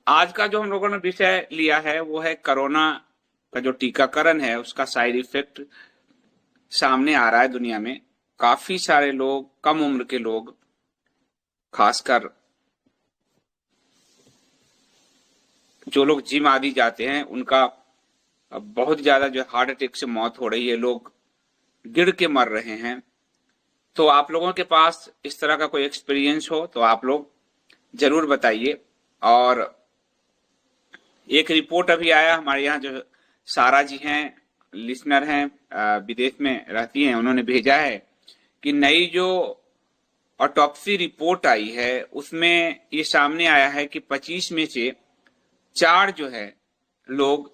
आज का जो हम लोगों ने विषय लिया है वो है कोरोना का जो टीकाकरण है उसका साइड इफेक्ट सामने आ रहा है दुनिया में। काफी सारे लोग, कम उम्र के लोग, खासकर जो लोग जिम आदि जाते हैं, उनका बहुत ज्यादा जो हार्ट अटैक से मौत हो रही है, लोग गिर के मर रहे हैं। तो आप लोगों के पास इस तरह का कोई एक्सपीरियंस हो तो आप लोग जरूर बताइए। और एक रिपोर्ट अभी आया हमारे यहाँ, जो सारा जी हैं, लिसनर हैं, विदेश में रहती हैं, उन्होंने भेजा है कि नई जो ऑटोप्सी रिपोर्ट आई है उसमें ये सामने आया है कि 25 में से 4 जो है लोग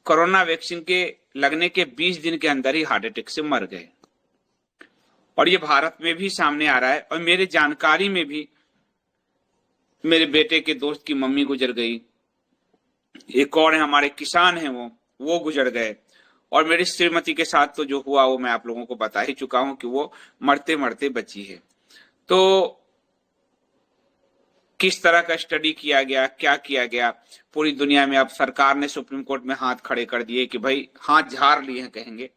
कोरोना वैक्सीन के लगने के 20 दिन के अंदर ही हार्ट अटैक से मर गए। और ये भारत में भी सामने आ रहा है, और मेरे जानकारी में भी मेरे बेटे के दोस्त की मम्मी गुजर गई। एक और है, हमारे किसान हैं, वो गुजर गए। और मेरी श्रीमती के साथ तो जो हुआ वो मैं आप लोगों को बता ही चुका हूं कि वो मरते मरते बची है। तो किस तरह का स्टडी किया गया, क्या किया गया पूरी दुनिया में। अब सरकार ने सुप्रीम कोर्ट में हाथ खड़े कर दिए कि भाई हाथ झाड़ लिए हैं, कहेंगे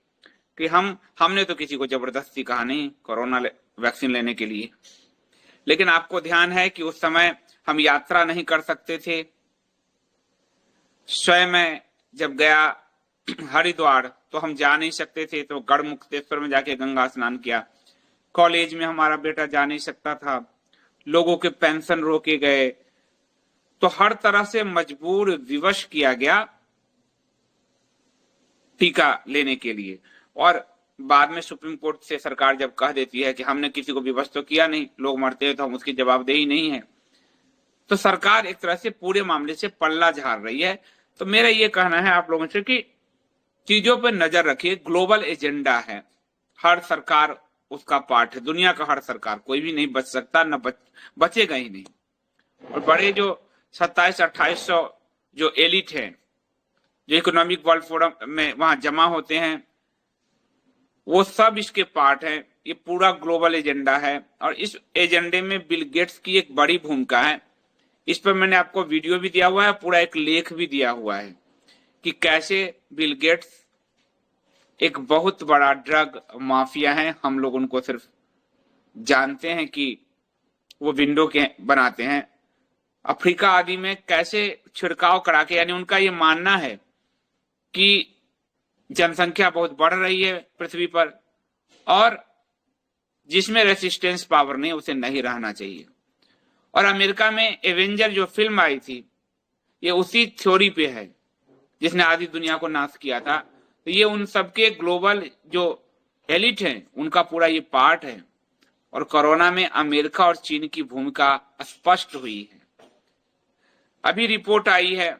कि हमने तो किसी को जबरदस्ती कहा नहीं कोरोना वैक्सीन लेने के लिए। लेकिन आपको ध्यान है कि उस समय हम यात्रा नहीं कर सकते थे। स्वयं मैं जब गया हरिद्वार तो हम जा नहीं सकते थे, तो गढ़मुक्तेश्वर में जाके गंगा स्नान किया। कॉलेज में हमारा बेटा जा नहीं सकता था, लोगों के पेंशन रोके गए। तो हर तरह से मजबूर विवश किया गया टीका लेने के लिए। और बाद में सुप्रीम कोर्ट से सरकार जब कह देती है कि हमने किसी को विवश तो किया नहीं, लोग मरते हैं तो हम उसकी जवाबदेही नहीं है, तो सरकार एक तरह से पूरे मामले से पल्ला झाड़ रही है। तो मेरा ये कहना है आप लोगों से कि चीजों पर नजर रखिए। ग्लोबल एजेंडा है, हर सरकार उसका पार्ट है, दुनिया का हर सरकार, कोई भी नहीं बच सकता, न बचेगा ही नहीं। और बड़े जो 27-2800 जो एलिट है, जो इकोनॉमिक वर्ल्ड फोरम में वहां जमा होते हैं, वो सब इसके पार्ट है। ये पूरा ग्लोबल एजेंडा है, और इस एजेंडे में बिल गेट्स की एक बड़ी भूमिका है। इस पर मैंने आपको वीडियो भी दिया हुआ है, पूरा एक लेख भी दिया हुआ है कि कैसे बिल गेट्स एक बहुत बड़ा ड्रग माफिया है। हम लोग उनको सिर्फ जानते हैं कि वो विंडो के बनाते हैं। अफ्रीका आदि में कैसे छिड़काव करा के, यानी उनका ये मानना है कि जनसंख्या बहुत बढ़ रही है पृथ्वी पर, और जिसमें रेसिस्टेंस पावर नहीं उसे नहीं रहना चाहिए। और अमेरिका में एवेंजर जो फिल्म आई थी, ये उसी थ्योरी पे है, जिसने आधी दुनिया को नाश किया था। तो ये उन सबके ग्लोबल जो एलिट है उनका पूरा ये पार्ट है। और कोरोना में अमेरिका और चीन की भूमिका स्पष्ट हुई है। अभी रिपोर्ट आई है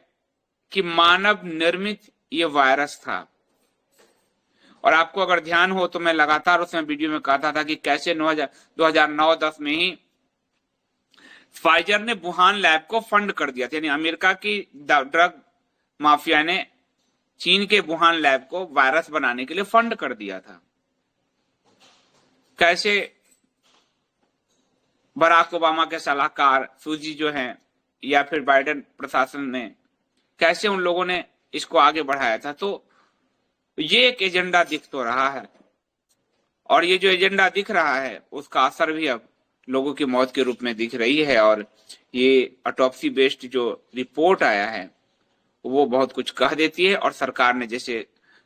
कि मानव निर्मित ये वायरस था। और आपको अगर ध्यान हो तो मैं लगातार उसमें वीडियो में कहता था कि कैसे 2009-10 में ही फाइजर ने वुहान लैब को फंड कर दिया था, यानी अमेरिका की ड्रग माफिया ने चीन के वुहान लैब को वायरस बनाने के लिए फंड कर दिया था। कैसे बराक ओबामा के सलाहकार फूजी जो हैं, या फिर बाइडेन प्रशासन ने, कैसे उन लोगों ने इसको आगे बढ़ाया था। तो ये एक एजेंडा दिख तो रहा है, और ये जो एजेंडा दिख रहा है उसका असर भी अब लोगों की मौत के रूप में दिख रही है। और ये ऑटोप्सी बेस्ड जो रिपोर्ट आया है वो बहुत कुछ कह देती है, और सरकार ने जैसे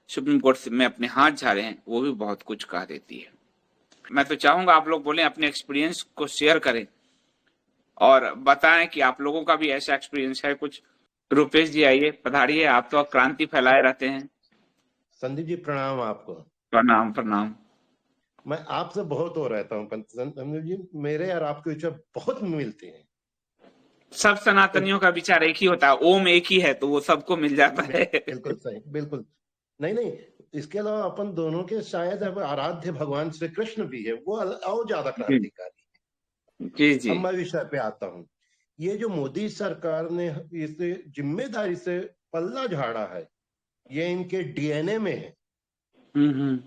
सुप्रीम कोर्ट में अपने हाथ झाड़े हैं वो भी बहुत कुछ कह देती है। मैं तो चाहूंगा आप लोग बोले, अपने एक्सपीरियंस को शेयर करें और बताएं कि आप लोगों का भी ऐसा एक्सपीरियंस है कुछ। रुपेश जी आइए, पधारिए, आप तो क्रांति फैलाए रहते हैं। संदीप जी प्रणाम आपको। प्रणाम प्रणाम। मैं आपसे बहुत हो रहता हूँ संदीप जी, मेरे और आपके विचार बहुत मिलते हैं। सब सनातनियों का विचार एक ही होता है, ओम एक ही है तो वो सबको मिल जाता है। बिल्कुल सही, बिल्कुल। नहीं, इसके अलावा अपन दोनों के शायद अब आराध्य भगवान श्री कृष्ण भी है, वो और ज्यादा क्रांतिकारी है। जी जी। अब मैं विषय पे आता हूँ। ये जो मोदी सरकार ने इस जिम्मेदारी से पल्ला झाड़ा है, ये इनके डीएनए में है। हम्म।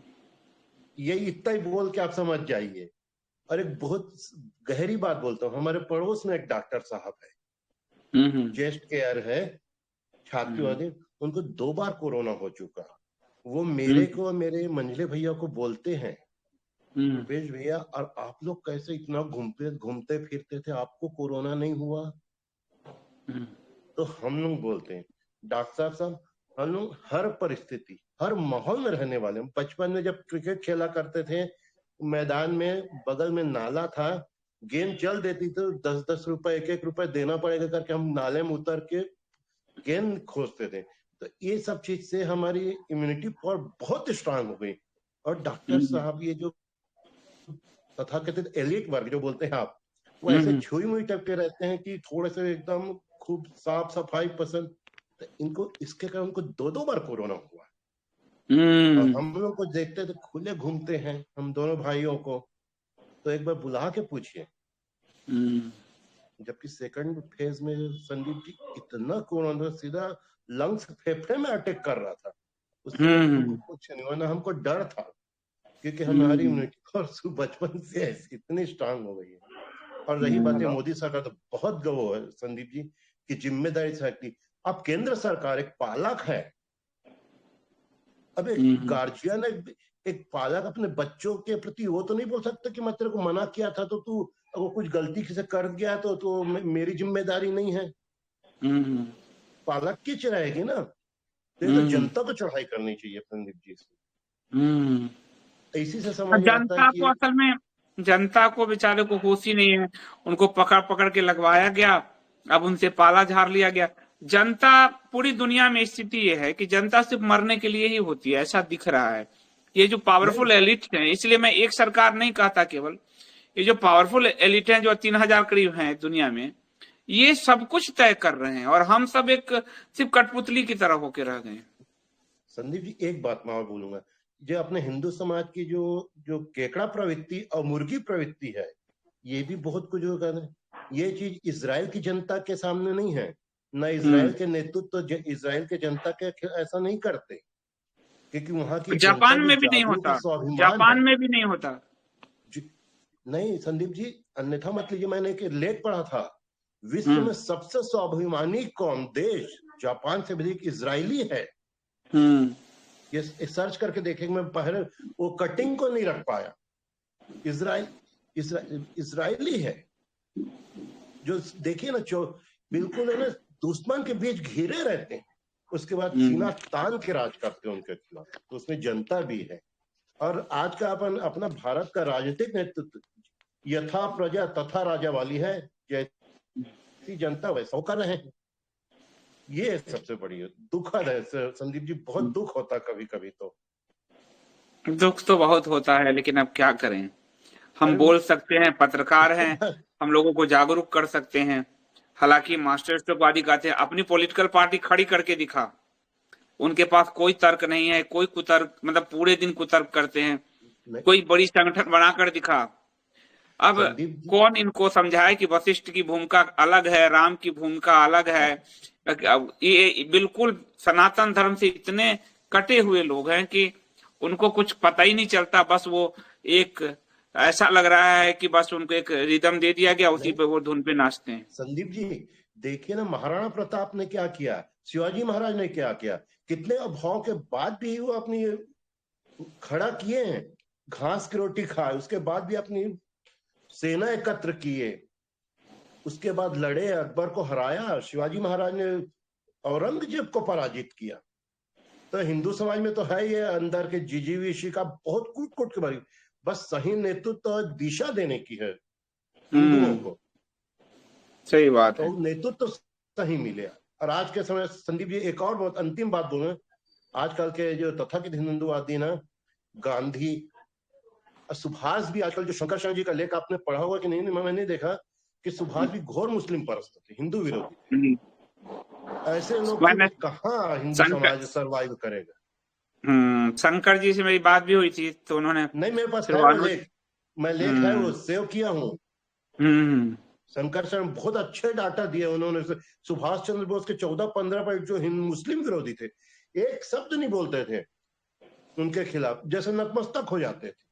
ये इतना ही बोल के आप समझ जाइए। और एक बहुत गहरी बात बोलता हूँ, हमारे पड़ोस में एक डॉक्टर साहब है, चेस्ट केयर है, छाती वाले, उनको 2 बार कोरोना हो चुका। वो मेरे को, मेरे मंझले भैया को बोलते हैं, रुपेश भैया, और आप लोग कैसे इतना घूमते घूमते फिरते थे, आपको कोरोना नहीं हुआ? तो हम लोग बोलते हैं, डॉक्टर साहब, हम लोग हर परिस्थिति, हर माहौल में रहने वाले। हम बचपन में जब क्रिकेट खेला करते थे, मैदान में बगल में नाला था, गेंद चल देती तो 10-10 रुपए, 1-1 रुपए देना पड़ेगा करके हम नाले में उतर के गेंद खोजते थे। तो ये सब चीज से हमारी इम्यूनिटी पावर बहुत स्ट्रांग हो गई। और डॉक्टर साहब, ये जो तथाकथित एलिट वर्ग जो बोलते हैं आप, वो ऐसे छुई मुई टाइप के रहते हैं कि थोड़े से एकदम खूब साफ सफाई पसंद। तो इनको, इसके कारण उनको 2-2 बार कोरोना हुआ। और हम लोग को देखते थे खुले घूमते हैं हम दोनों भाइयों को, तो एक बार बुला के पूछिए। जबकि सेकंड फेज में संदीप जी इतना कोरोना सीधा लंग्स फेफड़े में अटैक कर रहा था, उस समय तो हमको कुछ नहीं, वरना हमको डर था, क्योंकि हमारी इम्यूनिटी पावर बचपन से इतनी स्ट्रांग हो गई है। और रही बातें मोदी सरकार, तो बहुत गौरव है संदीप जी की जिम्मेदारी से। अब केंद्र सरकार एक पालक है। अब एक गार्जियन, एक पालक अपने बच्चों के प्रति वो तो नहीं बोल सकता कि मैं तेरे को मना किया था तो तू अगर कुछ गलती से कर गया तो मेरी जिम्मेदारी नहीं है। पालक की चढ़ाएगी ना, तो जनता को चढ़ाई करनी चाहिए संदीप जी से। इसी से समझ आता है जनता कि को असल में, जनता को बेचारे को होश ही नहीं है। उनको पकड़ पकड़ के लगवाया गया, अब उनसे पाला झाड़ लिया गया। जनता, पूरी दुनिया में स्थिति ये है कि जनता सिर्फ मरने के लिए ही होती है, ऐसा दिख रहा है। ये जो पावरफुल एलिट है, इसलिए मैं एक सरकार नहीं कहता केवल, ये जो पावरफुल एलिट है जो 3,000 करीब है दुनिया में, ये सब कुछ तय कर रहे हैं और हम सब एक सिर्फ कठपुतली की तरह होके रह गए। संदीप जी एक बात मैं और बोलूंगा, जो अपने हिंदू समाज की जो जो केकड़ा प्रवृत्ति और मुर्गी प्रवृत्ति है, ये भी बहुत कुछ होगा। ये चीज इजराइल की जनता के सामने नहीं है, ना इजराइल के नेतृत्व तो इजराइल के जनता के ऐसा नहीं करते, क्योंकि वहां की जनता जापान भी में भी नहीं जागरूक और होता, स्वाभिमान है। जापान में भी नहीं होता। नहीं संदीप जी, अन्यथा मत लीजिए, मैंने एक लेख पढ़ा था, विश्व में सबसे स्वाभिमानी कौन देश जापान से अधिक इजरायली है। ये सर्च करके देखेंगे, मैं पहले वो कटिंग को नहीं रख पाया। इजरायली है जो, देखिए ना, जो बिल्कुल है ना, दुश्मन के बीच घिरे रहते हैं, उसके बाद सीना तान के राज करते हैं उनके खिलाफ। तो उसमें जनता भी है। और आज का अपना भारत का राजनीतिक नेतृत्व यथा प्रजा तथा राजा वाली है, जैसी जनता वैसा कर रहे हैं। ये सबसे बड़ी दुखद है संदीप जी, बहुत दुख होता कभी कभी। तो दुख तो बहुत होता है, लेकिन अब क्या करें। हम बोल सकते हैं, पत्रकार हैं, हम लोगों को जागरूक कर सकते हैं। हालांकि मास्टर स्ट्रोकवादी कहते हैं अपनी पॉलिटिकल पार्टी खड़ी करके दिखा, उनके पास कोई तर्क नहीं है, कोई कुतर्क, मतलब पूरे दिन कुतर्क करते हैं। कोई बड़ी संगठन बनाकर दिखा। अब कौन इनको समझाए कि वशिष्ठ की भूमिका अलग है, राम की भूमिका अलग है। ये बिल्कुल सनातन धर्म से इतने कटे हुए लोग हैं कि उनको कुछ पता ही नहीं चलता। बस वो एक, ऐसा लग रहा है कि बस उनको एक रिदम दे दिया गया, उसी पे वो धुन पे नाचते हैं। संदीप जी देखिए ना, महाराणा प्रताप ने क्या किया, शिवाजी महाराज ने क्या किया, कितने अभाव के बाद भी वो अपनी खड़ा किए हैं, घास की रोटी खाए, उसके बाद भी अपनी सेना एकत्र किए, उसके बाद लड़े, अकबर को हराया, शिवाजी महाराज ने औरंगजेब को पराजित किया। तो हिंदू समाज में तो है ये अंदर के जिजीविशी का बहुत कूट कूट के बारी, बस सही नेतृत्व और दिशा देने की है हिंदुओं को। सही बात तो है। नेतृत्व सही मिले। और आज के समय संदीप जी एक और बहुत अंतिम बात बोलूं, आजकल के जो तथाकथित हिंदुवादी ना, गांधी, सुभाष भी, आजकल जो शंकर शर्मा जी का लेख आपने पढ़ा होगा कि नहीं, मैंने देखा कि सुभाष भी घोर मुस्लिम परस्त थे, हिंदू विरोधी थे। ऐसे लोग की कहाँ हिंदू समाज सर्वाइव करेगा। शंकर जी से मेरी बात भी हुई थी, तो उन्होंने, नहीं, मेरे पास है वो लेख, मैं लेख है वो सेव किया हूँ। शंकर शर्मा बहुत अच्छे डाटा दिए उन्होंने। सुभाष चंद्र बोस के 14-15 पॉइंट जो मुस्लिम विरोधी थे, एक शब्द नहीं बोलते थे उनके खिलाफ, जैसे नतमस्तक हो जाते थे।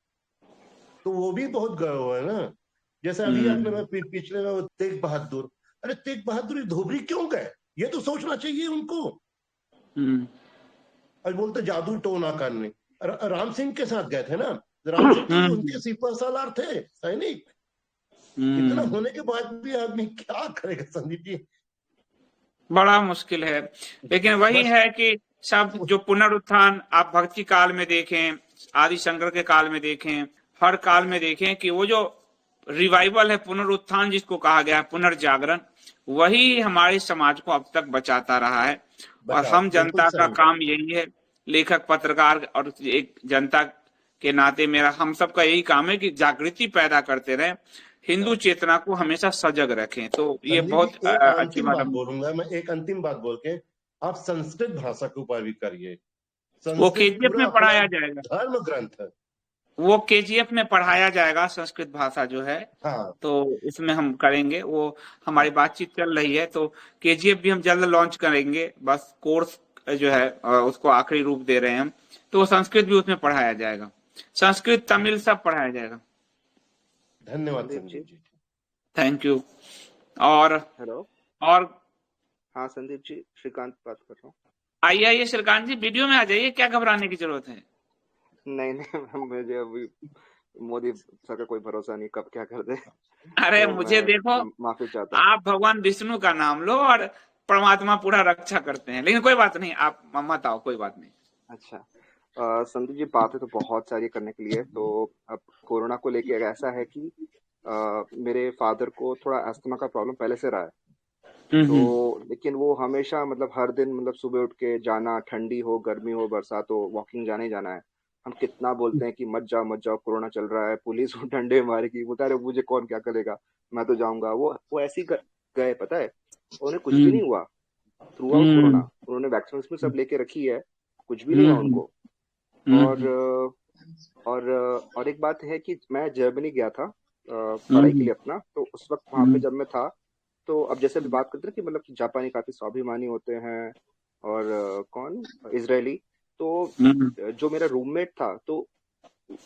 तो वो भी बहुत गर्व है ना। जैसे अभी अपने पिछले में तेग बहादुर, अरे तेग बहादुर धोबरी क्यों गए, ये तो सोचना चाहिए उनको। और बोलते जादू टोना करने, राम सिंह के साथ गए थे ना, राम सिंह तो उनके सिपह सालार थे, सैनिक। इतना होने के बाद भी आदमी क्या करेगा संदीप जी। बड़ा मुश्किल है, लेकिन वही है कि सब जो पुनरुत्थान आप भक्ति काल में देखें, आदि शंकर के काल में देखें, हर काल में देखें कि वो जो रिवाइवल है, पुनरुत्थान जिसको कहा गया है, पुनर्जागरण, वही हमारे समाज को अब तक बचाता रहा है। और हम जनता का काम यही है, लेखक पत्रकार और एक जनता के नाते मेरा हम सबका यही काम है कि जागृति पैदा करते रहे, हिंदू चेतना को हमेशा सजग रखें। तो ये बहुत अच्छी बात बोलूंगा मैं, एक अंतिम बात बोल के, आप संस्कृत भाषा के ऊपर भी करिए। वो केजीएफ में पढ़ाया जाएगा, धर्म ग्रंथ है वो केजीएफ में पढ़ाया जाएगा, संस्कृत भाषा जो है। हाँ। तो इसमें हम करेंगे, वो हमारी बातचीत चल रही है, तो केजीएफ भी हम जल्द लॉन्च करेंगे, बस कोर्स जो है उसको आखिरी रूप दे रहे हैं हम। तो संस्कृत भी उसमें पढ़ाया जाएगा, संस्कृत तमिल सब पढ़ाया जाएगा। धन्यवाद संदीप जी, थैंक यू। और हेलो, और हाँ संदीप जी, श्रीकांत बात कर रहा हूँ। आइए श्रीकांत जी, वीडियो में आ जाइए, क्या घबराने की जरूरत है। नहीं मुझे अभी मोदी सर का कोई भरोसा नहीं, कब क्या कर दे। अरे तो मुझे देखो, माफी चाहता हूँ। आप भगवान विष्णु का नाम लो और परमात्मा पूरा रक्षा करते हैं, लेकिन कोई बात नहीं, आप मत आओ, कोई बात नहीं। अच्छा संदीप जी, बातें तो बहुत सारी करने के लिए। तो अब कोरोना को लेके ऐसा है कि मेरे फादर को थोड़ा अस्थमा का प्रॉब्लम पहले से रहा है। तो लेकिन वो हमेशा मतलब हर दिन मतलब सुबह उठ के जाना, ठंडी हो गर्मी हो बरसात हो, वॉकिंग जाने जाना है। हम कितना बोलते हैं कि मत जाओ कोरोना चल रहा है, पुलिस डंडे मारेगी, बोलता है मुझे कौन क्या करेगा, मैं तो जाऊंगा। वो ऐसे ही गए, पता है उन्हें कुछ भी नहीं हुआ थ्रू आउट कोरोना। उन्होंने वैक्सीन भी सब लेके रखी है, कुछ भी नहीं हुआ उनको। और एक बात है कि मैं जर्मनी गया था पढ़ाई के लिए अपना, तो उस वक्त वहां पे जब मैं था, तो अब जैसे भी बात करते हैं कि मतलब जापानी काफी स्वाभिमानी होते हैं, और कौन इजरायली, तो जो मेरा रूममेट था, तो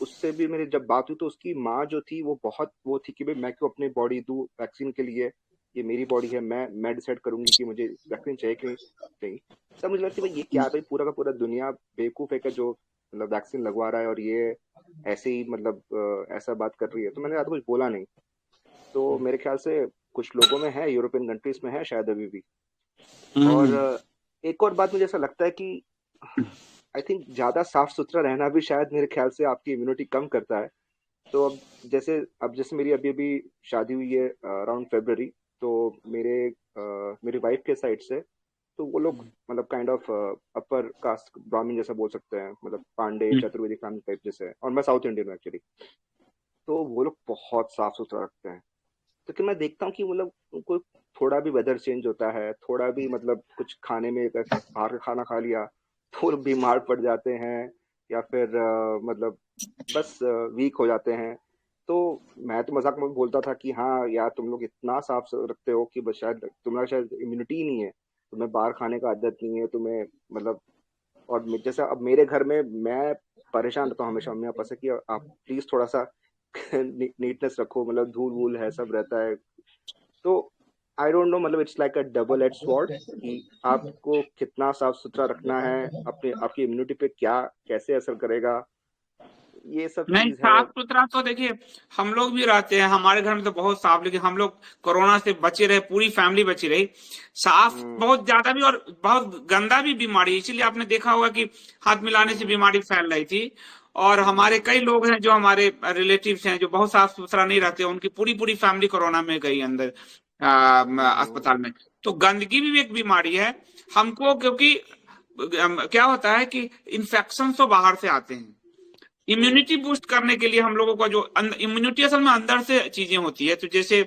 उससे भी मेरी जब बात हुई, तो उसकी माँ जो थी वो बहुत वो थी कि भाई मैं क्यों अपनी बॉडी दूं वैक्सीन के लिए, ये मेरी बॉडी है, मैं डिसाइड करूंगी कि मुझे वैक्सीन चाहिए कि नहीं। तब मुझे लगता है ये क्या भाई, पूरा का पूरा दुनिया बेवकूफ है कि जो मतलब वैक्सीन लगवा रहा है और ये ऐसे ही मतलब ऐसा बात कर रही है। तो मैंने ज्यादा कुछ बोला नहीं। तो मेरे ख्याल से कुछ लोगों में है, यूरोपियन कंट्रीज में है शायद अभी भी। और एक और बात मुझे ऐसा लगता है कि आई थिंक ज्यादा साफ सुथरा रहना भी शायद मेरे ख्याल से आपकी इम्यूनिटी कम करता है। तो अब जैसे मेरी अभी शादी हुई है अराउंड फरवरी, तो मेरी वाइफ के साइड से तो वो लोग मतलब काइंड ऑफ अपर कास्ट ब्राह्मण जैसा बोल सकते हैं, मतलब पांडे चतुर्वेदी फैमिली टाइप जैसे, और मैं साउथ इंडियन हूँ एक्चुअली। तो वो लोग बहुत साफ सुथरा रखते हैं। तो कि मैं देखता हूँ कि मतलब उनको थोड़ा भी वेदर चेंज होता है, थोड़ा भी मतलब कुछ खाने में बाहर का खाना खा लिया तो बीमार पड़ जाते हैं, या फिर मतलब बस वीक हो जाते हैं। तो मैं तो मजाक में बोलता था कि हाँ यार तुम लोग इतना साफ रखते हो कि बस शायद तुम्हारा शायद इम्यूनिटी नहीं है, तुम्हें बाहर खाने का आदत नहीं है तुम्हें, मतलब। और जैसा अब मेरे घर में मैं परेशान रहता हूँ हमेशा मम्मी पापा से कि आप प्लीज थोड़ा सा नीटनेस रखो, मतलब धूल वूल है सब रहता है। तो आई डोंट नो, मतलब it's like a double edge sword कि आपको कितना साफ सुथरा रखना है, आपकी इम्यूनिटी पे क्या कैसे असर करेगा, ये सब नहीं। साफ सुथरा तो देखिए हम लोग भी रहते हैं, हमारे घर में तो बहुत साफ, लेकिन हम लोग कोरोना से बचे रहे, पूरी फैमिली बची रही। साफ बहुत ज्यादा भी और बहुत गंदा भी बीमारी, इसीलिए आपने देखा होगा कि हाथ मिलाने से बीमारी फैल रही थी। और हमारे कई लोग हैं जो हमारे रिलेटिव्स हैं जो बहुत साफ सुथरा नहीं रहते, उनकी पूरी फैमिली कोरोना में गई अंदर अस्पताल में। तो गंदगी भी एक बीमारी है हमको, क्योंकि क्या होता है कि इन्फेक्शन तो बाहर से आते हैं। इम्यूनिटी बूस्ट करने के लिए हम लोगों का जो इम्यूनिटी असल में अंदर से चीजें होती है। तो जैसे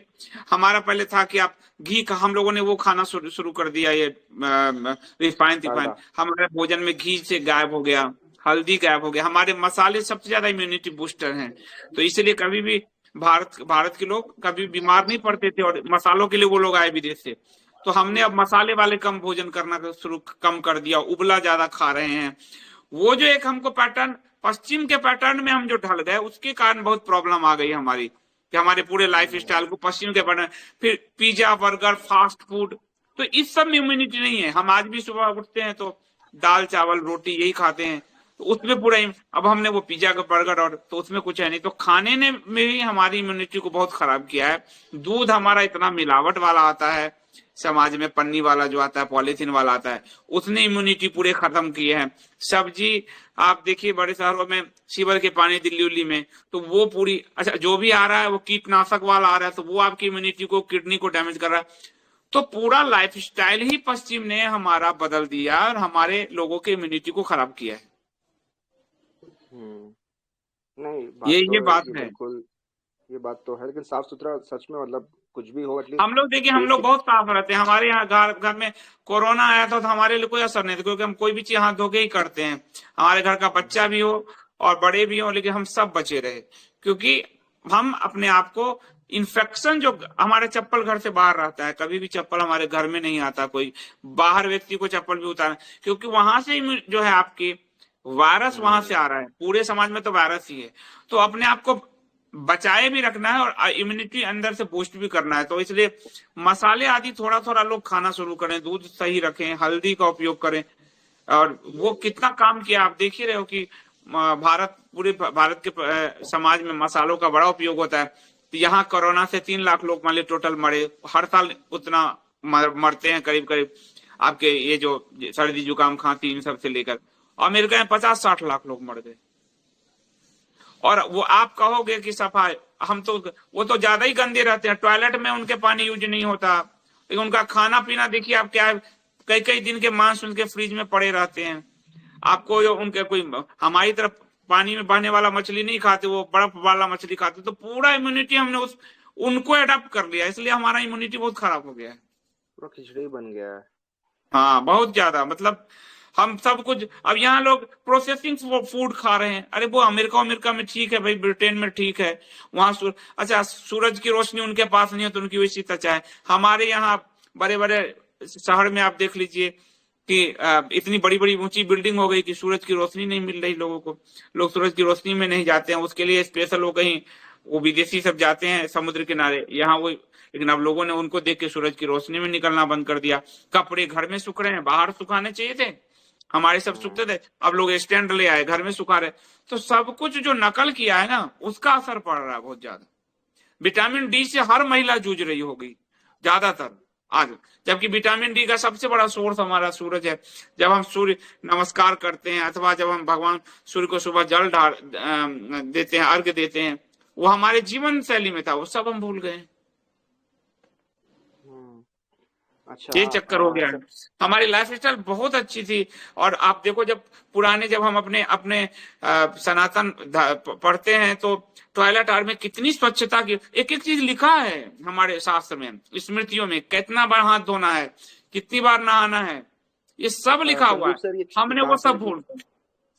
हमारा पहले था कि आप घी का, हम लोगों ने वो खाना शुरू कर दिया, ये रिफाइन हमारे भोजन में घी से गायब हो गया, हल्दी गायब हो गया, हमारे मसाले सबसे ज्यादा इम्यूनिटी बूस्टर हैं। तो इसलिए कभी भी भारत के लोग कभी बीमार नहीं पड़ते थे, और मसालों के लिए वो लोग आए विदेश से। तो हमने अब मसाले वाले कम भोजन करना कम कर दिया, उबला ज्यादा खा रहे हैं। वो जो एक हमको पैटर्न, पश्चिम के पैटर्न में हम जो ढल गए, उसके कारण बहुत प्रॉब्लम आ गई हमारी। कि हमारे पूरे लाइफ स्टाइल को पश्चिम के बने, फिर पिज्जा बर्गर फास्ट फूड, तो इस सब में इम्यूनिटी नहीं है। हम आज भी सुबह उठते हैं तो दाल चावल रोटी यही खाते हैं, तो उसमें पूरा अब हमने वो पिज्जा का बर्गर और तो उसमें कुछ है नहीं, तो खाने ने में ही हमारी इम्यूनिटी को बहुत खराब किया है। दूध हमारा इतना मिलावट वाला आता है, समाज में पन्नी वाला जो आता है, पॉलिथीन वाला आता है, उसने इम्यूनिटी पूरे खत्म किए हैं। सब्जी आप देखिए बड़े शहरों में सीवर के पानी, दिल्ली उल्ली में, तो वो पूरी अच्छा जो भी आ रहा है वो कीटनाशक वाला आ रहा है, तो वो आपकी इम्यूनिटी को, किडनी को डैमेज कर रहा है। तो पूरा लाइफ स्टाइल ही पश्चिम ने हमारा बदल दिया और हमारे लोगों की इम्यूनिटी को खराब किया है। नहीं बात ये तो बात ये है। बिल्कुल, ये बात तो है, लेकिन साफ सुथरा सच में मतलब कुछ भी हो एटलीस्ट हम लोग देखिए, हम लोग बेसिक। बहुत साफ रहते हैं। हमारे यहाँ घर घर में कोरोना आया था तो हमारे लिए कोई असर नहीं था, क्योंकि हम कोई भी चीज हाथ धो के ही करते हैं। हमारे घर का बच्चा भी हो और बड़े भी हो, लेकिन हम सब बचे रहे, क्योंकि हम अपने आप को इन्फेक्शन जो हमारे चप्पल घर से बाहर रहता है, कभी भी चप्पल हमारे घर में नहीं आता, कोई बाहर व्यक्ति को चप्पल भी उतारना, क्योंकि वहां से जो है आपकी वायरस वहां से आ रहा है। पूरे समाज में तो वायरस ही है, तो अपने आप को बचाए भी रखना है और इम्यूनिटी अंदर से बूस्ट भी करना है। तो इसलिए मसाले आदि थोड़ा थोड़ा लोग खाना शुरू करें, दूध सही रखें, हल्दी का उपयोग करें, और वो कितना काम किया आप देख ही रहे हो कि पूरे भारत के समाज में मसालों का बड़ा उपयोग होता है। तो यहाँ कोरोना से 3 लाख लोग मान ली टोटल मरे, हर साल उतना मरते हैं करीब करीब, आपके ये जो सर्दी जुकाम खांसी इन सब से लेकर। अमेरिका में 50-60 लाख लोग मर गए। और वो आप कहोगे कि सफाई, हम तो वो तो ज्यादा ही गंदे रहते हैं, टॉयलेट में उनके पानी यूज नहीं होता, लेकिन उनका खाना पीना देखिए आप क्या है, कई कई दिन के मांस उनके फ्रिज में पड़े रहते हैं। आपको जो उनके कोई, हमारी तरफ पानी में बहने वाला मछली नहीं खाते, वो बर्फ वाला मछली खाते, तो पूरा इम्यूनिटी हमने उनको अडॉप्ट कर लिया, इसलिए हमारा इम्यूनिटी बहुत खराब हो गया है। पूरा खिचड़ी बन गया है। हाँ बहुत ज्यादा, मतलब हम सब कुछ, अब यहाँ लोग प्रोसेसिंग फूड खा रहे हैं। अरे वो अमेरिका अमेरिका में ठीक है भाई, ब्रिटेन में ठीक है, वहां अच्छा सूरज की रोशनी उनके पास नहीं है तो उनकी वैसी त्वचा है। हमारे यहाँ बड़े बड़े शहर में आप देख लीजिए कि इतनी बड़ी बड़ी ऊंची बिल्डिंग हो गई कि सूरज की रोशनी नहीं मिल रही लोगों को, लोग सूरज की रोशनी में नहीं जाते हैं, उसके लिए स्पेशल वो कहीं, वो विदेशी सब जाते हैं समुद्र किनारे, यहाँ वो, लेकिन अब लोगों ने उनको देख के सूरज की रोशनी में निकलना बंद कर दिया। कपड़े घर में सूख रहे हैं, बाहर सुखाने चाहिए थे, हमारे सब सूखते थे, अब लोग स्टैंड ले आए घर में सुखा रहे। तो सब कुछ जो नकल किया है ना, उसका असर पड़ रहा है बहुत ज्यादा। विटामिन डी से हर महिला जूझ रही होगी ज्यादातर आज, जबकि विटामिन डी का सबसे बड़ा सोर्स हमारा सूरज है। जब हम सूर्य नमस्कार करते हैं, अथवा जब हम भगवान सूर्य को सुबह जल देते हैं, अर्घ्य देते हैं, वो हमारे जीवन शैली में था, वो सब हम भूल गए। अच्छा ये चक्कर हो गया है। हमारी लाइफ स्टाइल बहुत अच्छी थी। और आप देखो, जब पुराने, जब हम अपने अपने सनातन पढ़ते हैं तो टॉयलेट आर में कितनी स्वच्छता की एक एक चीज लिखा है हमारे शास्त्र में, स्मृतियों में, कितना बार हाथ धोना है, कितनी बार नहाना है, ये सब लिखा हुआ है। सर, ये हमने वो सब भूल गए।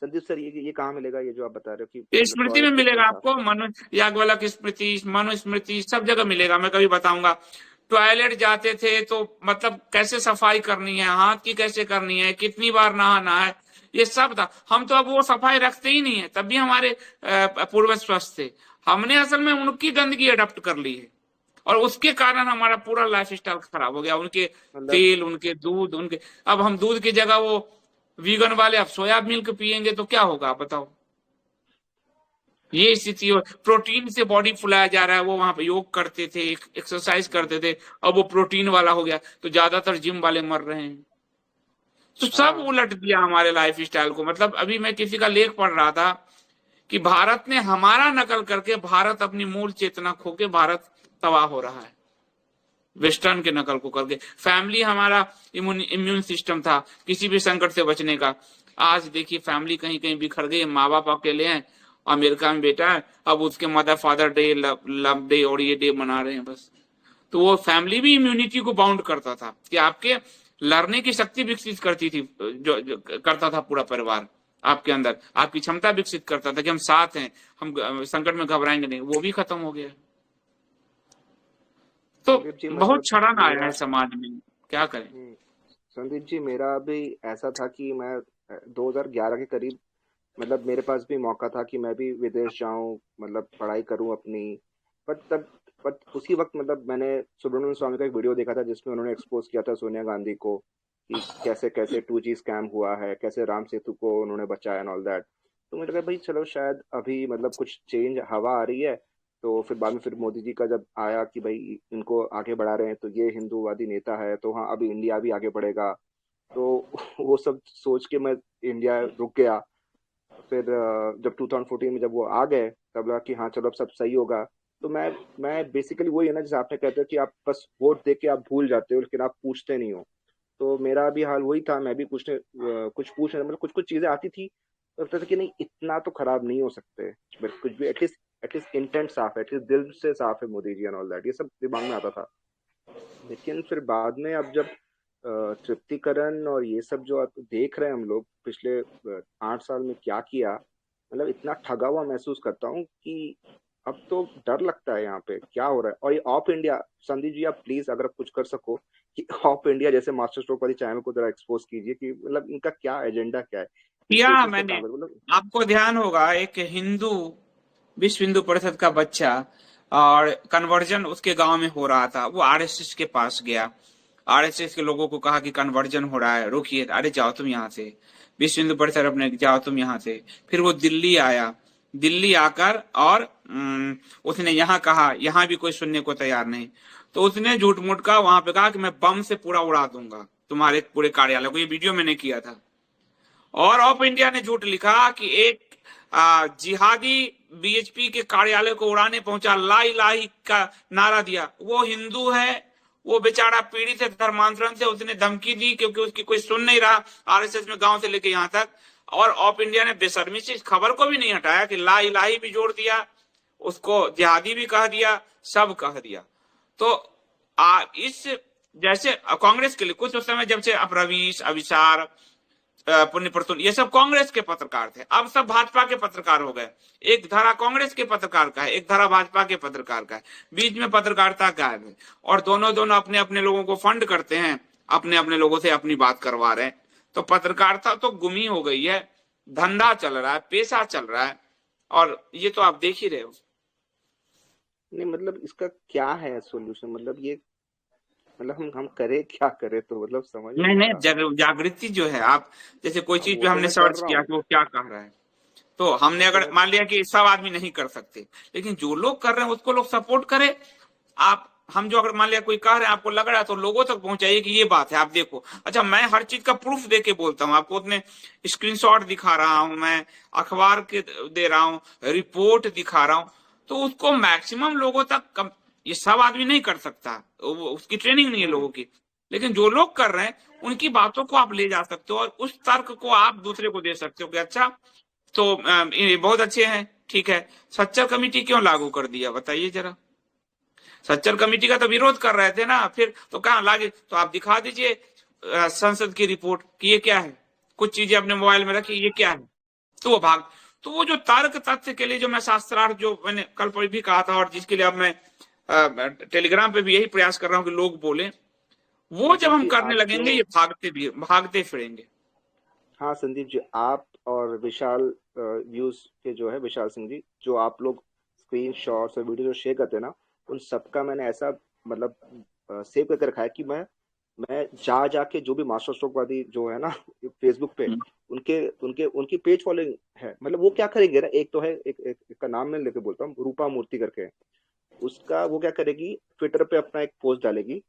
संदीप सर, ये कहाँ मिलेगा, ये जो आप बता रहे हो कि ये स्मृति में मिलेगा आपको, मनु याज्ञवल्क्य स्मृति, मनुस्मृति, सब जगह मिलेगा। मैं कभी बताऊंगा, टॉयलेट जाते थे तो मतलब कैसे सफाई करनी है, हाथ की कैसे करनी है, कितनी बार नहाना है, ये सब था। हम तो अब वो सफाई रखते ही नहीं है, तब भी हमारे पूर्वज स्वस्थ थे। हमने असल में उनकी गंदगी अडॉप्ट कर ली है, और उसके कारण हमारा पूरा लाइफ स्टाइल खराब हो गया। उनके तेल, उनके दूध, उनके, अब हम दूध की जगह वो वीगन वाले अब सोया मिल्क पियेंगे तो क्या होगा आप बताओ। ये स्थिति हो, प्रोटीन से बॉडी फुलाया जा रहा है। वो वहां पे योग करते थे, एक्सरसाइज करते थे, अब वो प्रोटीन वाला हो गया, तो ज्यादातर जिम वाले मर रहे हैं। तो सब उलट दिया हमारे लाइफ स्टाइल को। मतलब अभी मैं किसी का लेख पढ़ रहा था कि भारत ने हमारा नकल करके, भारत अपनी मूल चेतना खो के भारत तबाह हो रहा है, वेस्टर्न के नकल को करके। फैमिली हमारा इम्यून सिस्टम था किसी भी संकट से बचने का। आज देखिए फैमिली कहीं कहीं बिखर गई, माँ बाप अकेले हैं, अमेरिका में बेटा है, अब उसके mother father day, love day और ये डे मना रहे हैं बस। तो वो फैमिली भी इम्यूनिटी को बाउंड करता था कि आपके लड़ने की शक्ति विकसित करती थी, जो करता था पूरा परिवार आपके अंदर, आपकी क्षमता विकसित करता था कि हम साथ हैं, हम संकट में घबराएंगे नहीं। वो भी खत्म हो गया। तो बहुत क्षरण आया है समाज में, क्या करें। संदीप जी, मेरा भी ऐसा था कि मैं 2011 के करीब, मतलब मेरे पास भी मौका था कि मैं भी विदेश जाऊं, मतलब पढ़ाई करूं अपनी, बट उसी वक्त मतलब मैंने सुब्रमण्यम स्वामी का एक वीडियो देखा था जिसमें उन्होंने एक्सपोज किया था सोनिया गांधी को कि कैसे कैसे 2G स्कैम हुआ है, कैसे राम सेतु को उन्होंने बचाया एंड ऑल दैट। तो मुझे लगा भाई चलो शायद अभी मतलब कुछ चेंज हवा आ रही है। तो फिर बाद में फिर मोदी जी का जब आया कि भाई इनको आगे बढ़ा रहे हैं तो ये हिंदूवादी नेता है, तो हाँ अभी इंडिया भी आगे बढ़ेगा। तो वो सब सोच के मैं इंडिया रुक गया। फिर जब 2014 में जब वो आ गए तब लगा कि हाँ चलो अब सब सही होगा। तो मैं बेसिकली वही है ना, जैसे आपने कहते हो कि आप बस वोट दे के आप भूल जाते हो लेकिन आप पूछते नहीं हो। तो मेरा भी हाल वही था, मैं भी कुछ पूछ मतलब कुछ कुछ चीजें आती थी तो लगता था कि नहीं इतना तो खराब नहीं हो सकते, बट कुछ भी एटलीस्ट इंटेंट साफ है, एटलीस्ट दिल से साफ है Modi ji and all that, ये सब दिमाग में आता था। लेकिन फिर बाद में अब जब तृप्तिकरण और ये सब जो आप देख रहे हैं हम लोग पिछले 8 साल में क्या किया, मतलब इतना ठगा हुआ महसूस करता हूँ कि अब तो डर लगता है यहाँ पे क्या हो रहा है। और ये ऑफ इंडिया, संदीप जी आप प्लीज अगर आप कुछ कर सको कि ऑफ इंडिया जैसे मास्टर स्ट्रोक वाली चैनल को जरा एक्सपोज कीजिए कि मतलब इनका क्या एजेंडा क्या है, किस किया बेसिस पे मैंने। काम कर मतलब। आपको ध्यान होगा एक हिंदू विश्व हिंदू परिषद का बच्चा और कन्वर्जन उसके गांव में हो रहा था, वो आरएसएस के पास गया, आरएसएस के लोगों को कहा कि कन्वर्जन हो रहा है, रोकिए, अरे जाओ तुम यहाँ से, विश्व हिंदू परिषद अपने जाओ तुम यहाँ से। फिर वो दिल्ली आया, दिल्ली आकर और उसने यहाँ कहा, यहाँ भी कोई सुनने को तैयार नहीं, तो उसने झूठ मूठ का वहां पे कहा कि मैं बम से पूरा उड़ा दूंगा तुम्हारे पूरे कार्यालय को। ये वीडियो मैंने किया था। और ऑफ इंडिया ने झूठ लिखा कि एक जिहादी बीएचपी के कार्यालय को उड़ाने पहुंचा, ला इलाहा का नारा दिया। वो हिंदू है, वो बेचारा पीड़ित है धर्मांतरण से, उसने धमकी दी क्योंकि उसकी कोई सुन नहीं रहा आरएसएस में, गांव से लेके यहां तक। और ऑफ इंडिया ने बेशर्मी से इस खबर को भी नहीं हटाया कि ला इलाही भी जोड़ दिया, उसको जिहादी भी कह दिया, सब कह दिया। तो इस जैसे कांग्रेस के लिए कुछ उस समय जब से अब रवीश, अविचार, पुण्य प्रतुल, ये सब कांग्रेस के पत्रकार थे, अब सब भाजपा के पत्रकार हो गए। एक धारा कांग्रेस के पत्रकार का है, एक धारा भाजपा के पत्रकार का है, बीच में पत्रकारिता गायब है। और दोनों दोनों अपने अपने लोगों को फंड करते हैं, अपने अपने लोगों से अपनी बात करवा रहे हैं। तो पत्रकारिता तो गुमी हो गई है, धंधा चल रहा है, पैसा चल रहा है, और ये तो आप देख ही रहे हो। नहीं मतलब इसका क्या है सोल्यूशन, मतलब ये मतलब हम करे क्या करे, तो मतलब समझ नहीं नहीं आ नहीं, रहा। जागृति जो है, आप जैसे कोई हाँ चीज पे वो तो हमने मैं कर सर्च रहा किया हूँ, कि वो क्या कह रहा है, तो हमने वो तो अगर मैं मान लिया कि सब आदमी नहीं कर सकते, लेकिन जो लोग कर रहे हैं उसको लोग सपोर्ट करें। आप हम जो अगर मान लिया कोई कह रहे हैं, आपको लग रहा है, तो लोगों तक पहुंचाइए कि ये बात है, आप देखो। अच्छा, मैं हर चीज का प्रूफ दे के बोलता हूँ आपको, उसने स्क्रीनशॉट दिखा रहा हूं, मैं अखबार के दे रहा हूँ, रिपोर्ट दिखा रहा हूँ, तो उसको मैक्सिमम लोगों तक ये सब आदमी नहीं कर सकता, उसकी ट्रेनिंग नहीं है लोगों की, लेकिन जो लोग कर रहे हैं उनकी बातों को आप ले जा सकते हो, और उस तर्क को आप दूसरे को दे सकते हो कि अच्छा, तो ये बहुत अच्छे हैं, ठीक है, सच्चर कमेटी क्यों लागू कर दिया बताइए जरा। सच्चर कमेटी का तो विरोध कर रहे थे ना, फिर तो कहाँ लागे, तो आप दिखा दीजिए संसद की रिपोर्ट कि ये क्या है, कुछ चीजें अपने मोबाइल में रखी, ये क्या है, तो वो भाग। तो वो जो तर्क तथ्य के लिए जो मैं शास्त्रार्थ जो मैंने कल पर भी कहा था, और जिसके लिए अब मैं टेलीग्राम पे भी यही प्रयास कर रहा हूँ कि लोग बोले, वो जब संदीप हम जी करने आप लगेंगे, जो, ये भागते फिरेंगे। हाँ संदीप जी आप और विशाल व्यूज के जो है विशाल सिंह जी, जो आप लोग स्क्रीन शॉट्स और वीडियो जो शेयर करते हैं ना, उन सबका मैंने ऐसा मतलब सेव करके रखा है कि मैं जा जाके जो भी मास्टर स्ट्रोक वादी जो है ना फेसबुक पे, उनके उनके उनकी पेज फॉलोइंग है। मतलब वो क्या करेंगे ना, एक तो है एक का नाम मैं लेके बोलता हूँ, रूपा मूर्ति करके, उसका वो क्या करेगी, ट्विटर पे अपना एक पोस्ट डालेगी,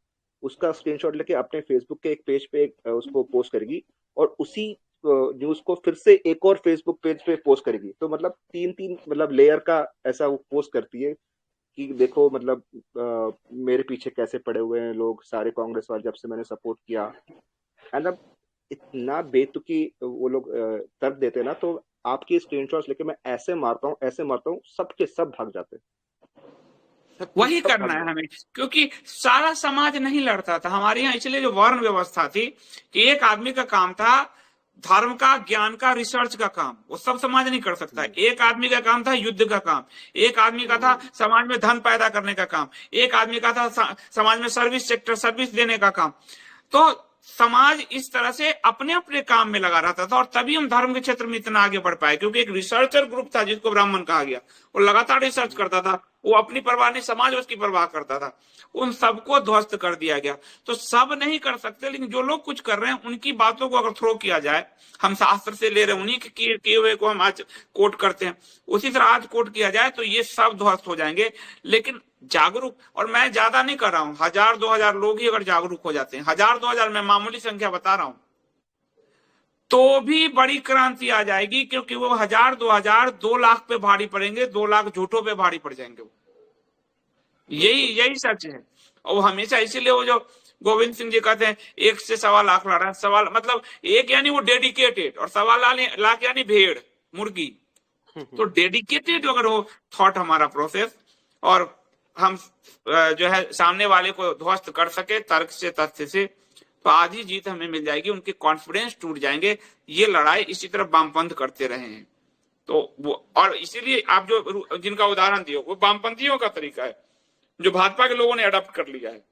उसका स्क्रीनशॉट लेके अपने फेसबुक के एक पेज पे उसको पोस्ट करेगी, और उसी न्यूज को फिर से एक और फेसबुक पेज पे पोस्ट करेगी। तो मतलब तीन तीन मतलब लेयर का ऐसा वो पोस्ट करती है कि देखो मतलब मेरे पीछे कैसे पड़े हुए हैं लोग सारे कांग्रेस वाले, जब से मैंने सपोर्ट किया। एंड अब इतना बेतुकी वो लोग तर्क देते हैं ना, तो आपकी स्क्रीनशॉट्स लेके मैं ऐसे मारता हूँ, सबके सब भाग जाते हैं, सबके वही सब करना भाग है जाते हमें, क्योंकि सारा समाज नहीं लड़ता था हमारे यहाँ, इसलिए जो वर्ण व्यवस्था थी कि एक आदमी का काम था धर्म का, ज्ञान का, रिसर्च का काम, वो सब समाज नहीं कर सकता। हैं। एक आदमी का काम था युद्ध का काम, एक आदमी का था समाज में धन पैदा करने का काम, एक आदमी का था समाज में सर्विस सेक्टर, सर्विस देने का काम। तो समाज इस तरह से अपने अपने काम में लगा रहता था, और तभी हम धर्म के क्षेत्र में इतना आगे बढ़ पाए, क्योंकि एक रिसर्चर ग्रुप था जिसको ब्राह्मण कहा गया, वो लगातार रिसर्च करता था, वो अपनी परवाह नहीं, समाज उसकी परवाह करता था, उन सबको ध्वस्त कर दिया गया। तो सब नहीं कर सकते, लेकिन जो लोग कुछ कर रहे हैं उनकी बातों को अगर थ्रो किया जाए, हम शास्त्र से ले रहे हैं, उन्हीं के किए हुए को हम आज कोट करते हैं, उसी तरह आज कोट किया जाए तो ये सब ध्वस्त हो जाएंगे। लेकिन जागरूक, और मैं ज्यादा नहीं कर रहा हूं, 1000-2000 लोग ही अगर जागरूक हो जाते हैं, 1000-2000 मैं मामूली संख्या बता रहा हूं, तो भी बड़ी क्रांति आ जाएगी, क्योंकि वो 1000-2000 2 लाख पे भारी पड़ेंगे, 2 लाख झूठों पे भारी पड़ जाएंगे। यही सच है। और हमेशा इसीलिए वो जो गोविंद सिंह जी कहते हैं 1 से 1.25 लाख लड़ा है, सवाल मतलब 1 यानी वो डेडिकेटेड, और 1.25 लाख यानी भेड़ मुर्गी। तो डेडिकेटेड अगर हो थॉट हमारा प्रोसेस, और हम जो है सामने वाले को ध्वस्त कर सके तर्क से, तथ्य से, तो आधी जीत हमें मिल जाएगी, उनके कॉन्फिडेंस टूट जाएंगे। ये लड़ाई इसी तरह वामपंथ करते रहे हैं, तो वो, और इसीलिए आप जो जिनका उदाहरण दियो वो वामपंथियों का तरीका है, जो भाजपा के लोगों ने अडॉप्ट कर लिया है।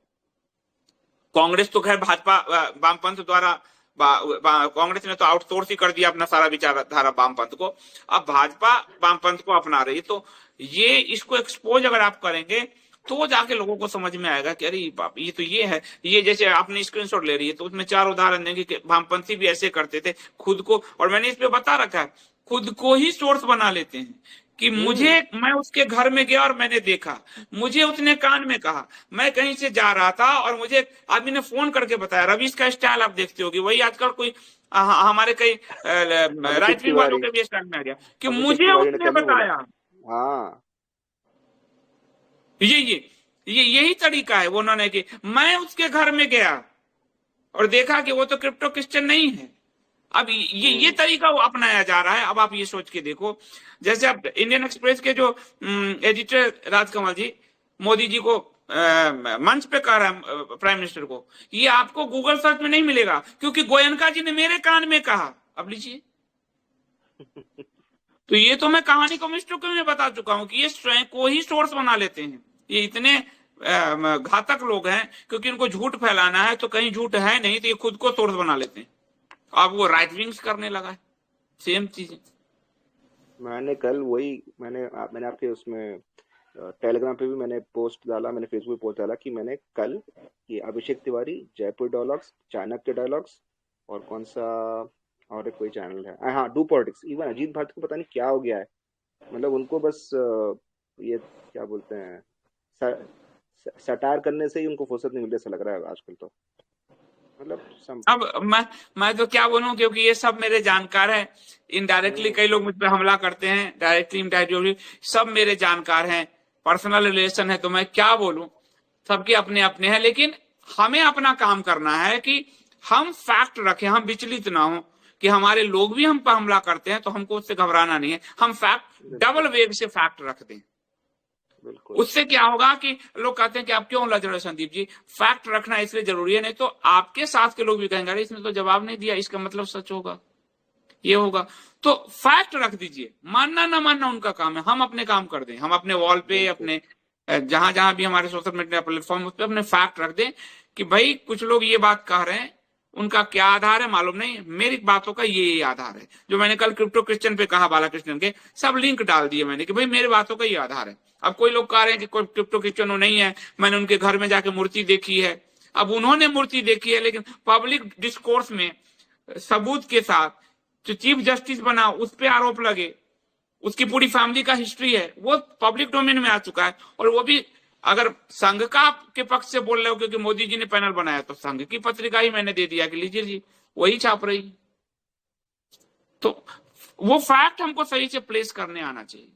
कांग्रेस तो खैर भाजपा वामपंथ द्वारा, कांग्रेस ने तो आउटसोर्स ही कर दिया अपना सारा विचारधारा वामपंथ को, अब भाजपा वामपंथ को अपना रही है। तो ये इसको एक्सपोज अगर आप करेंगे तो जाके लोगों को समझ में आएगा कि अरे बाप, ये तो ये है। ये जैसे आपने स्क्रीनशॉट ले रही है तो उसमें 4 उदाहरण देंगे कि वामपंथी भी ऐसे करते थे खुद को, और मैंने इस पे बता रखा है, खुद को ही सोर्स बना लेते हैं कि मैं उसके घर में गया और मैंने देखा, मुझे उसने कान में कहा, मैं कहीं से जा रहा था और मुझे आदमी ने फोन करके बताया। रवीश का स्टाइल आप देखते होगी, वही आजकल कोई हमारे कई राइट विंग वालों के भी स्टाइल में आ गया कि मुझे उसने बताया। हाँ, यही तरीका है वो उन्होंने कि मैं उसके घर में गया और देखा कि वो तो क्रिप्टो क्रिश्चियन नहीं है। अब ये तरीका वो अपनाया जा रहा है। अब आप ये सोच के देखो, जैसे अब इंडियन एक्सप्रेस के जो एडिटर राजकमल जी मोदी जी को मंच पे कह रहा है, प्राइम मिनिस्टर को, ये आपको गूगल सर्च में नहीं मिलेगा, क्योंकि गोयनका जी ने मेरे कान में कहा। अब लीजिए, तो ये तो मैं कहानी कम्युनिस्टों को मैं बता चुका हूं कि ये स्वयं को ही सोर्स बना लेते हैं। ये इतने घातक लोग हैं, क्योंकि इनको झूठ फैलाना है, तो कहीं झूठ है नहीं तो ये खुद को सोर्स बना लेते हैं। अब वो राइट विंग्स करने लगा है सेम चीजें। मैंने कल वही मैंने आपके उसमें टेलीग्राम पे भी मैंने पोस्ट डाला, मैंने फेसबुक पे पोस्ट डाला कि मैंने कल ये अभिषेक तिवारी, जयपुर डायलॉग्स, चाणक्य डायलॉग्स, और कौन सा और एक कोई चैनल है, हाँ, do politics, even Ajit Bharti को पता नहीं क्या हो गया है, मतलब उनको बस ये क्या बोलते हैं, सटायर करने से ही उनको फुर्सत नहीं मिलती, ऐसा लग रहा है आजकल तो। मतलब अब मैं तो क्या बोलूं, क्योंकि ये सब मेरे जानकार हैं। इनडायरेक्टली कई लोग मुझ पर हमला करते हैं, डायरेक्टली इनडायरेक्टली सब मेरे जानकार हैं, पर्सनल रिलेशन है, तो मैं क्या बोलूं, सबके अपने अपने हैं। लेकिन हमें अपना काम करना है कि हम फैक्ट रखें, हम विचलित ना हो कि हमारे लोग भी हम पर हमला करते हैं तो हमको उससे घबराना नहीं है। हम फैक्ट डबल वेग से फैक्ट रख दें, उससे क्या होगा कि लोग कहते हैं कि आप क्यों लड़ रहे संदीप जी, फैक्ट रखना इसलिए जरूरी है, नहीं तो आपके साथ के लोग भी कहेंगे अरे इसने तो जवाब नहीं दिया, इसका मतलब सच होगा, ये होगा। तो फैक्ट रख दीजिए, मानना ना मानना उनका काम है, हम अपने काम कर दें। हम अपने वॉल पे, अपने जहां जहां भी हमारे सोशल मीडिया प्लेटफॉर्म उस पर अपने फैक्ट रख दें कि भाई कुछ लोग ये बात कह रहे हैं, उनका क्या आधार है मालूम नहीं, मेरी बातों का ये आधार है। जो मैंने कल क्रिप्टो क्रिश्चियन पे कहा, बालाकृष्णन के सब लिंक डाल दिए मैंने कि भाई मेरी बातों का ये आधार है। अब कोई लोग कह रहे हैं कि कोई क्रिप्टो क्रिश्चियन नहीं है, मैंने उनके घर में जाके मूर्ति देखी है। अब उन्होंने मूर्ति देखी है, लेकिन पब्लिक डिस्कोर्स में सबूत के साथ जो चीफ जस्टिस बना उस पर आरोप लगे, उसकी पूरी फैमिली का हिस्ट्री है, वो पब्लिक डोमेन में आ चुका है। और वो भी अगर संघ का के पक्ष से बोल रहे हो क्योंकि मोदी जी ने पैनल बनाया, तो संघ की पत्रिका ही मैंने दे दिया कि लीजिए जी, वही छाप रही। तो वो फैक्ट हमको सही से प्लेस करने आना चाहिए।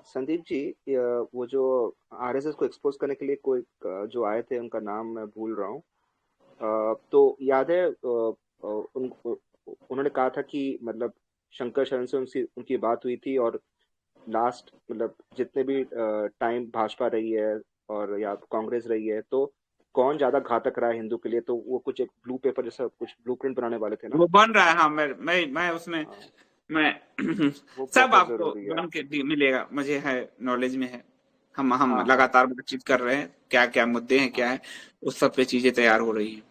संदीप जी, वो जो आरएसएस को एक्सपोज करने के लिए कोई जो आए थे, उनका नाम मैं भूल रहा हूँ, तो याद है उन्होंने कहा था कि मतलब शंकर शरण से उनकी बात हुई थी, और लास्ट मतलब जितने भी टाइम भाजपा रही है और या कांग्रेस रही है, तो कौन ज्यादा घातक रहा है हिंदू के लिए, तो वो कुछ एक ब्लू पेपर जैसा कुछ ब्लूप्रिंट बनाने वाले थे ना, वो बन रहा है। हाँ, मैं उसमें मैं सब आपको बन के मिलेगा, मुझे है, नॉलेज में है। हम लगातार बातचीत कर रहे हैं, क्या क्या मुद्दे हैं, क्या है, उस सब पे चीजें तैयार हो रही है।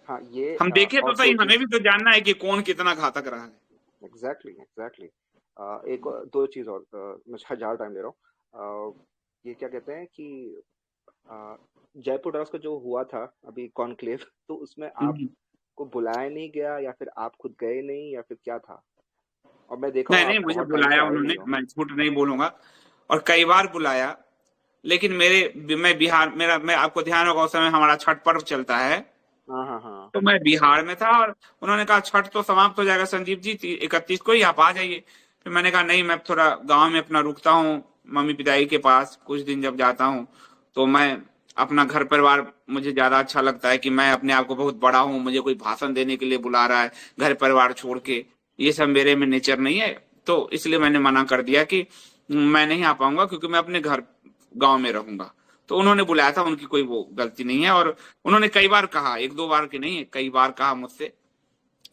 हाँ, ये हम देखें तो सही, हमें भी तो जानना है कि कौन कितना घातक रहा है। एग्जैक्टली। एक दो चीज और, मैं ज्यादा टाइम ले रहा हूँ। ये क्या कहते हैं कि अ, जयपुर डॉक्स का जो हुआ था अभी कॉन्क्लेव, तो उसमें आपको बुलाया नहीं गया, या फिर आप खुद गए नहीं, या फिर क्या था? और मैं देखा हूँ नहीं नहीं, आप मुझे बहुत टाइम से बुलाया आए उन्होंने, नहीं हो। मैं झूठ नहीं बोलूंगा, और कई बार बुलाया। लेकिन मैं बिहार, मैं आपको ध्यान होगा उस समय हमारा छठ पर्व चलता है, हाँ हाँ हाँ। तो मैं बिहार में था, और उन्होंने कहा छठ तो समाप्त हो जाएगा संदीप जी 31 को ही आप आ जाइए। फिर मैंने कहा नहीं, मैं थोड़ा गांव में अपना रुकता हूँ मम्मी पिताजी के पास कुछ दिन, जब जाता हूँ तो मैं अपना घर परिवार, मुझे ज्यादा अच्छा लगता है कि मैं अपने आप को बहुत बड़ा हूँ, मुझे कोई भाषण देने के लिए बुला रहा है घर परिवार छोड़ के, ये सब मेरे में नेचर नहीं है। तो इसलिए मैंने मना कर दिया कि मैं नहीं आ पाऊंगा, क्योंकि मैं अपने घर गांव में रहूंगा। तो उन्होंने बुलाया था, उनकी कोई वो गलती नहीं है, और उन्होंने कई बार कहा, एक दो बार की नहीं, कई बार कहा मुझसे,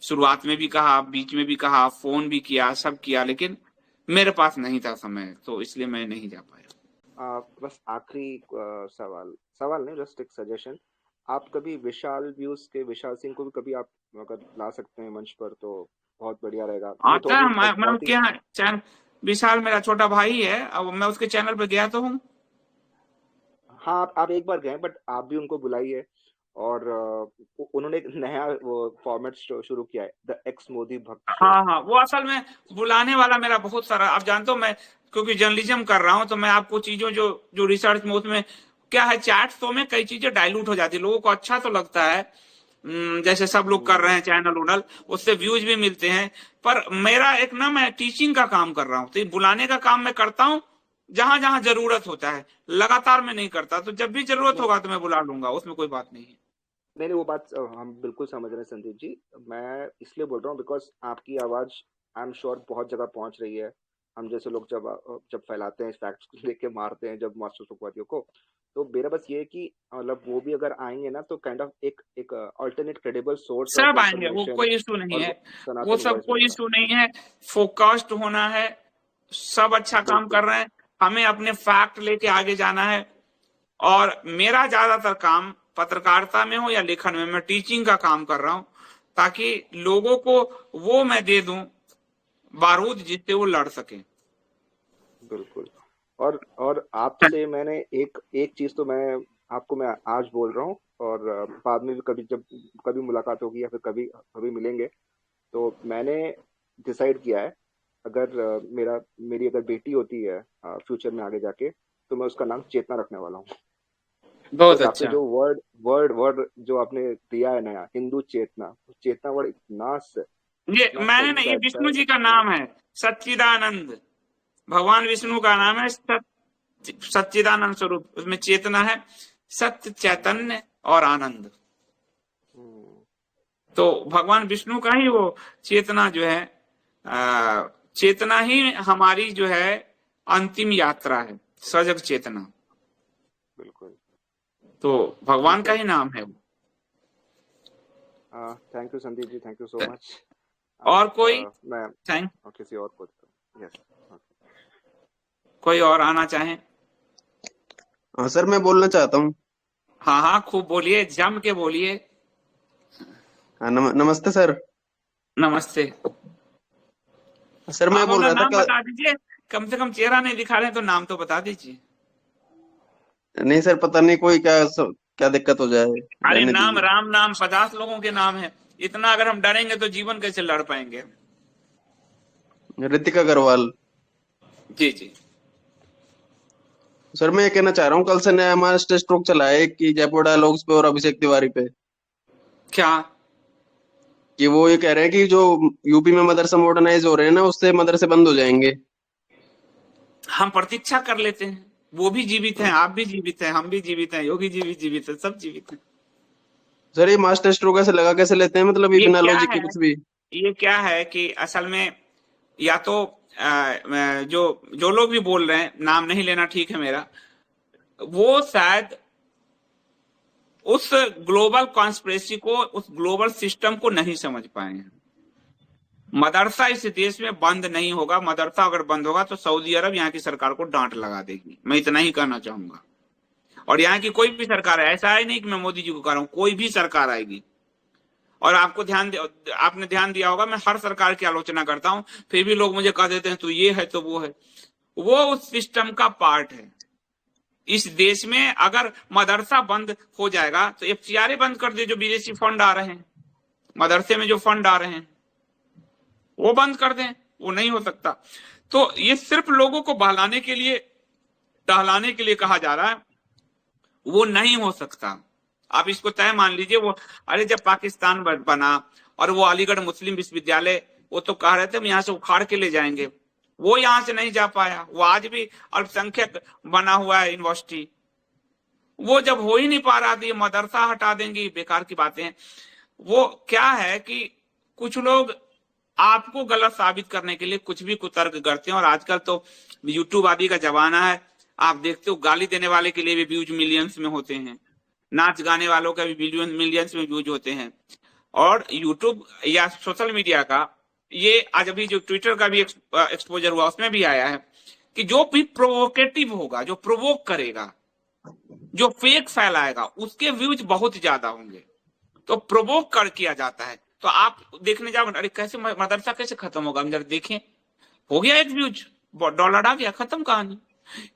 शुरुआत में भी कहा, बीच में भी कहा, फोन भी किया, सब किया, लेकिन मेरे पास नहीं था समय, तो इसलिए मैं नहीं जा पाया। बस आखिरी सवाल, सवाल नहीं, जस्ट एक सजेशन। आप कभी विशाल व्यूज के विशाल सिंह को भी कभी आप अगर ला सकते हैं मंच पर तो बहुत बढ़िया रहेगा। वो तो आता है, अभी तक मैं बहुत उसके ही। यहाँ चैनल, विशाल मेरा छोटा भाई है, अब मैं उसके चैनल पे गया तो हूँ। हाँ, आप एक बार गए, बट आप भी उनको बुलाइए। और उन्होंने एक नया वो फॉर्मेट शुरू किया है, द एक्स मोदी भक्त शो। हाँ हाँ, वो असल में बुलाने वाला मेरा बहुत सारा, आप जानते हो मैं क्योंकि जर्नलिज्म कर रहा हूँ, तो मैं आपको चीजों जो जो रिसर्च में, उसमें क्या है, चैट शो में कई चीजें डाइल्यूट हो जाती है, लोगों को अच्छा तो लगता है, जैसे सब लोग कर रहे हैं चैनल उनल, उससे व्यूज भी मिलते हैं। पर मेरा एक ना, मैं टीचिंग का काम कर रहा हूँ, तो ये बुलाने का काम मैं करता हूँ जहां जहां जरूरत होता है, लगातार मैं नहीं करता, तो जब भी जरूरत नहीं होगा तो मैं बुला लूंगा, उसमें कोई बात नहीं है। नहीं नहीं, वो बात हम बिल्कुल समझ रहे हैं संदीप जी। मैं इसलिए बोल रहा हूँ बिकॉज आपकी आवाज आई एम श्योर बहुत जगह पहुंच रही है। हम जैसे लोग जब जब फैलाते हैं फैक्ट्स लेके मारते हैं जब मास्टर सुखवादियों को, तो मेरा बस ये है कि मतलब वो भी अगर आएंगे ना, तो काइंड ऑफ एक एक अल्टरनेट क्रेडिबल सोर्स ऑफ सब आएंगे, वो इंफॉर्मेशन कोई इशू नहीं और है, वो वो सनातन सब वॉइस कोई रहेगा। इशू नहीं है। फोकस्ड होना है, सब अच्छा काम बिल्कुल। कर रहे हैं, हमें अपने फैक्ट लेके आगे जाना है। और मेरा ज्यादातर काम पत्रकारिता में हो या लेखन में, मैं टीचिंग का काम कर रहा हूं, ताकि लोगों को वो मैं दे दूं बारूद जिससे वो लड़ सके। बिल्कुल। और आपसे मैंने एक एक चीज तो मैं आज बोल रहा हूँ, और बाद में भी कभी जब कभी मुलाकात होगी या फिर कभी कभी मिलेंगे, तो मैंने डिसाइड किया है, अगर मेरी अगर बेटी होती है फ्यूचर में आगे जाके, तो मैं उसका नाम चेतना रखने वाला हूँ। बहुत बिकॉज आपने अच्छा। जो वर्ड वर्ड वर्ड जो आपने दिया है नया, हिंदू चेतना, चेतना वर्ड ये इतना मैंने सही नहीं, ये बैठता है, विष्णु जी का इतना। नाम है, सच्चिदानंद, भगवान विष्णु का नाम है सच्चिदानंद स्वरूप, उसमें चेतना है, सत्य चैतन्य और आनंद। हम्म, तो भगवान विष्णु का ही वो चेतना जो है, चेतना ही हमारी जो है अंतिम यात्रा है, सजग चेतना। बिल्कुल। तो भगवान ठीक का है। ही नाम है वो। Thank you Sandeep ji, thank you so much. और आप कोई, मैं थैंक, किसी और को। यस। कोई और आना चाहे? हाँ सर, मैं बोलना चाहता हूँ। हाँ हाँ, खूब बोलिए, जम के बोलिए। हाँ, नमस्ते सर। नमस्ते। सर मैं आप बोल अपना रहा था नाम कल। बता दीजिए, कम से कम चेहरा नहीं दिखा रहे हैं तो नाम तो बता दीजिए। नहीं सर, पता नहीं कोई क्या दिक्कत हो जाए, अरे रहने नाम, दीजिए। राम नाम 50 लोगों के नाम है, इतना अगर हम डरेंगे तो जीवन कैसे लड़ पाएंगे? ऋतिक अग्रवाल। जी जी। सर मैं ये कहना चाह रहा हूँ, कल से नया हमारा स्ट्रोक चला है कि जयपुर डायलॉग्स पे और अभिषेक तिवारी पे, क्या? कि वो ये कह रहे हैं कि जो यूपी में मदरसा मॉडर्नाइज हो रहे हैं ना, उससे मदरसे बंद हो जाएंगे। हम प्रतीक्षा कर लेते हैं, वो भी जीवित हैं, आप भी जीवित हैं, हम भी जीवित हैं, योगी जी भी जीवित है, सब जीवित हैं। सर ये मास्टर स्ट्रोक ऐसे लगा कैसे लेते हैं, मतलब ये ये बिना क्या लॉजिक है, के कुछ भी। ये क्या है कि असल में, या तो जो जो लोग भी बोल रहे हैं, नाम नहीं लेना ठीक है मेरा, वो शायद उस ग्लोबल कॉन्स्पिरेसी को, उस ग्लोबल सिस्टम को नहीं समझ पाए हैं। मदरसा इस देश में बंद नहीं होगा, मदरसा अगर बंद होगा तो सऊदी अरब यहाँ की सरकार को डांट लगा देगी, मैं इतना ही कहना चाहूंगा। और यहाँ की कोई भी सरकार है, ऐसा है नहीं कि मैं मोदी जी को कह रहा हूं, कोई भी सरकार आएगी और आपने ध्यान दिया होगा, मैं हर सरकार की आलोचना करता हूं, फिर भी लोग मुझे कह देते हैं तो ये है तो वो है। वो उस सिस्टम का पार्ट है। इस देश में अगर मदरसा बंद हो जाएगा तो FCRA बंद कर दे, जो विदेशी फंड आ रहे हैं मदरसे में, जो फंड आ रहे हैं वो बंद कर दें, वो नहीं हो सकता। तो ये सिर्फ लोगों को बहलाने के लिए, टहलाने के लिए कहा जा रहा है, वो नहीं हो सकता। आप इसको तय मान लीजिए। वो अरे जब पाकिस्तान बना और वो अलीगढ़ मुस्लिम विश्वविद्यालय, वो तो कह रहे थे हम यहाँ से उखाड़ के ले जाएंगे, वो यहां से नहीं जा पाया। वो आज भी अल्पसंख्यक बना हुआ है यूनिवर्सिटी, वो जब हो ही नहीं पा रहा था, ये मदरसा हटा देंगे, बेकार की बातें हैं। वो क्या है कि कुछ लोग आपको गलत साबित करने के लिए कुछ भी कुतर्क करते हैं। और आजकल तो यूट्यूब आदि का जमाना है, आप देखते हो गाली देने वाले के लिए भी व्यूज मिलियंस में होते हैं, नाच गाने वालों का भी मिलियंस में व्यूज होते हैं। और यूट्यूब या सोशल मीडिया का ये आज अभी जो ट्विटर का भी एक्सपोजर हुआ, उसमें भी आया है कि जो भी प्रोवोकेटिव होगा, जो प्रोवोक करेगा, जो फेक फैलाएगा, उसके व्यूज बहुत ज्यादा होंगे। तो प्रोवोक कर किया जाता है। तो आप देखने जाओ, अरे कैसे मदरसा कैसे खत्म होगा, हम जरा देखें, हो गया एक व्यूज, $1 आ गया, खत्म कहानी।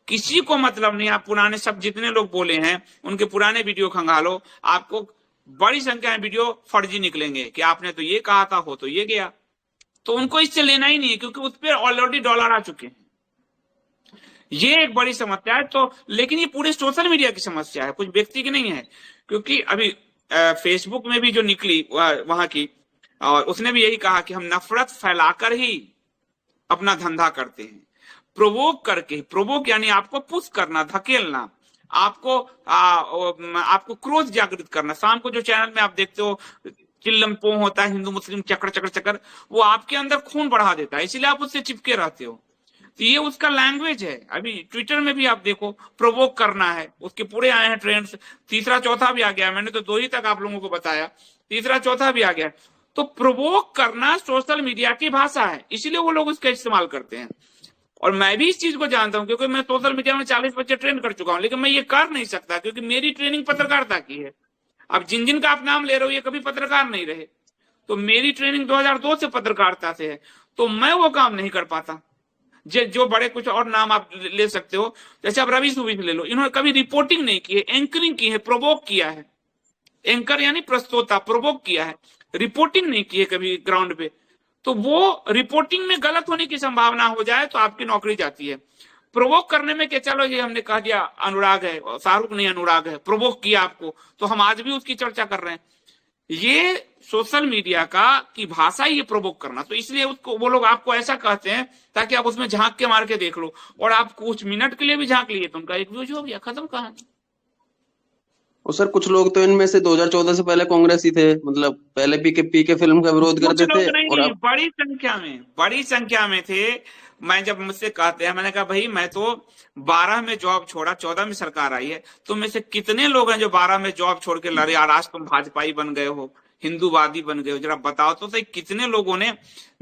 किसी को मतलब नहीं। आप पुराने सब जितने लोग बोले हैं उनके पुराने वीडियो खंगालो, आपको बड़ी संख्या में वीडियो फर्जी निकलेंगे कि आपने तो ये कहा था, हो तो ये गया। तो उनको इससे लेना ही नहीं है, क्योंकि उस पर ऑलरेडी $1 आ चुके हैं। ये एक बड़ी समस्या है। तो लेकिन ये पूरे सोशल मीडिया की समस्या है, कुछ व्यक्ति की नहीं है। क्योंकि अभी फेसबुक में भी जो निकली वहां की, और उसने भी यही कहा कि हम नफरत फैलाकर ही अपना धंधा करते हैं, प्रोवोक करके। प्रोवोक यानी आपको पुश करना, धकेलना, आपको क्रोध जागृत करना। शाम को जो चैनल में आप देखते हो चिल्लम पों होता है, हिंदू मुस्लिम चक्कर चक्कर चक्कर, वो आपके अंदर खून बढ़ा देता है, इसलिए आप उससे चिपके रहते हो। तो ये उसका लैंग्वेज है। अभी ट्विटर में भी आप देखो, प्रोवोक करना है, उसके पूरे आए हैं ट्रेंड्स। तीसरा चौथा भी आ गया, मैंने तो 2 ही तक आप लोगों को बताया, तीसरा चौथा भी आ गया। तो प्रोवोक करना सोशल मीडिया की भाषा है, इसीलिए वो लोग उसका इस्तेमाल करते हैं। और मैं भी इस चीज को जानता हूं, क्योंकि मैं सोशल मीडिया में 40 बच्चे ट्रेन कर चुका हूं, लेकिन मैं ये कर नहीं सकता, क्योंकि मेरी ट्रेनिंग पत्रकारिता की है। अब जिन का आप नाम ले रहे हो, ये कभी पत्रकार नहीं रहे, तो मेरी ट्रेनिंग 2002 से पत्रकारिता से है, तो मैं वो काम नहीं कर पाता। जो बड़े कुछ और नाम आप ले सकते हो, जैसे आप रवि सुबीर ले लो, इन्होंने कभी रिपोर्टिंग नहीं की है, एंकरिंग की है, प्रोवोक किया है। एंकर यानी प्रस्तोता, प्रोवोक किया है, रिपोर्टिंग नहीं की है कभी ग्राउंड पे। तो वो रिपोर्टिंग में गलत होने की संभावना हो जाए तो आपकी नौकरी जाती है। प्रोवोक करने में, कि चलो ये हमने कह दिया अनुराग है, शाहरुख नहीं अनुराग है, प्रोवोक किया आपको, तो हम आज भी उसकी चर्चा कर रहे हैं। ये सोशल मीडिया का की भाषा ही ये प्रोवोक करना। तो इसलिए उसको वो लोग आपको ऐसा कहते हैं ताकि आप उसमें झांक के मार के देख लो, और आप कुछ मिनट के लिए भी झांक लिए तो उनका एक व्यूज हो गया, खत्म कहानी। और सर कुछ लोग तो इनमें से 2014 से पहले कांग्रेस ही थे, मतलब पहले पीके फिल्म का विरोध करते थे, और अब बड़ी संख्या में थे। मैं जब मुझसे कहते हैं, मैंने कहा भाई मैं तो 12 में जॉब छोड़ा, 14 में सरकार आई है, तो में से कितने लोग हैं जो 12 में जॉब छोड़ के लड़े, और आज तुम भाजपाई बन गए हो, हिंदूवादी बन गए हो, जरा बताओ तो सही, कितने लोगों ने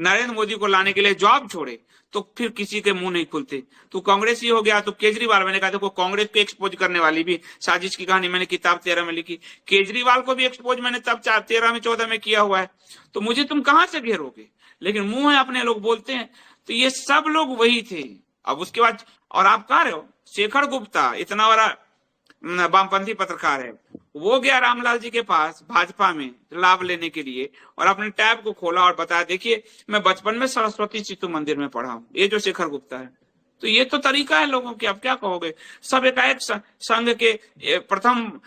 नरेंद्र मोदी को लाने के लिए जॉब छोड़े? तो फिर किसी के मुंह नहीं खुलते। तो कांग्रेस ही हो गया, तो केजरीवाल, मैंने कहा देखो कांग्रेस को एक्सपोज करने वाली भी साजिश की कहानी मैंने किताब 13 में लिखी, केजरीवाल को भी एक्सपोज मैंने तब 13 में 14 में किया हुआ है। तो मुझे तुम कहां से घेरोगे? लेकिन मुंह है अपने, लोग बोलते हैं। तो ये सब लोग वही थे। अब उसके बाद, और आप कह रहे हो शेखर गुप्ता इतना बड़ा वामपंथी पत्रकार है, वो गया रामलाल जी के पास भाजपा में लाभ लेने के लिए, और अपने टैब को खोला और बताया देखिए मैं बचपन में सरस्वती शिशु मंदिर में पढ़ा हूं, ये जो शेखर गुप्ता है। तो ये तो तरीका है लोगों की, अब क्या कहोगे? सब एकाएक संघ के प्रथम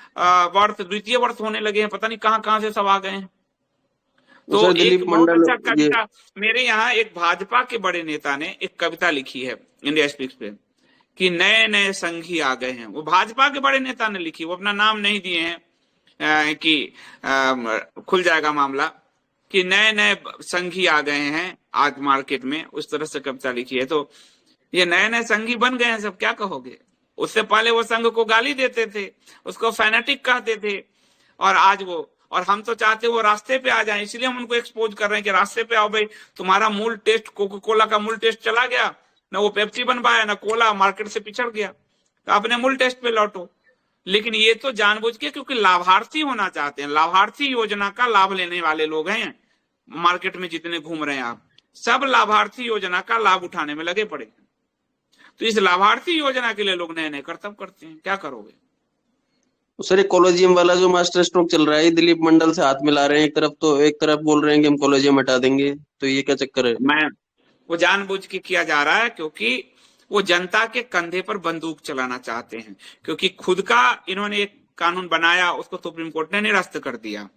वर्ष, द्वितीय वर्ष होने लगे हैं, पता नहीं कहां से सब आ गए हैं। तो एक बहुत अच्छा कविता, मेरे यहाँ एक भाजपा के बड़े नेता ने एक कविता लिखी है इंडिया स्पीक्स पे, कि नए नए संघी आ गए हैं। वो भाजपा के बड़े नेता ने लिखी, वो अपना नाम नहीं दिए हैं कि खुल जाएगा मामला, कि नए नए संघी आ गए हैं आज मार्केट में, उस तरह से कविता लिखी है। तो ये नए नए संघी बन गए हैं सब, क्या कहोगे? उससे पहले वो संघ को गाली देते थे, उसको फैनेटिक कहते थे, और आज वो, और हम तो चाहते वो रास्ते पे आ जाए, इसलिए हम उनको एक्सपोज कर रहे हैं कि रास्ते पे आओ भाई, तुम्हारा मूल टेस्ट, कोका कोला का मूल टेस्ट चला गया, ना वो पेप्सी बन पाया, ना कोला, मार्केट से पिछड़ गया, तो अपने मूल टेस्ट पे लौटो। लेकिन ये तो जानबूझ के, क्योंकि लाभार्थी होना चाहते हैं, लाभार्थी योजना का लाभ लेने वाले लोग हैं। मार्केट में जितने घूम रहे हैं आप, सब लाभार्थी योजना का लाभ उठाने में लगे पड़े। तो इस लाभार्थी योजना के लिए लोग नए नए करतब करते हैं, क्या करोगे? सर ये कॉलेजियम वाला जो मास्टर स्ट्रोक चल रहा है, दिलीप मंडल से हाथ मिला रहे हैं, एक तरफ बोल रहे हैं कि हम कॉलेजियम हटा देंगे, तो ये क्या चक्कर है? वो जानबूझ के किया जा रहा है, क्योंकि वो जनता के कंधे पर बंदूक चलाना चाहते हैं। क्योंकि खुद का इन्होंने एक कानून बनाया, उसको सुप्रीम कोर्ट ने निरस्त कर दिया,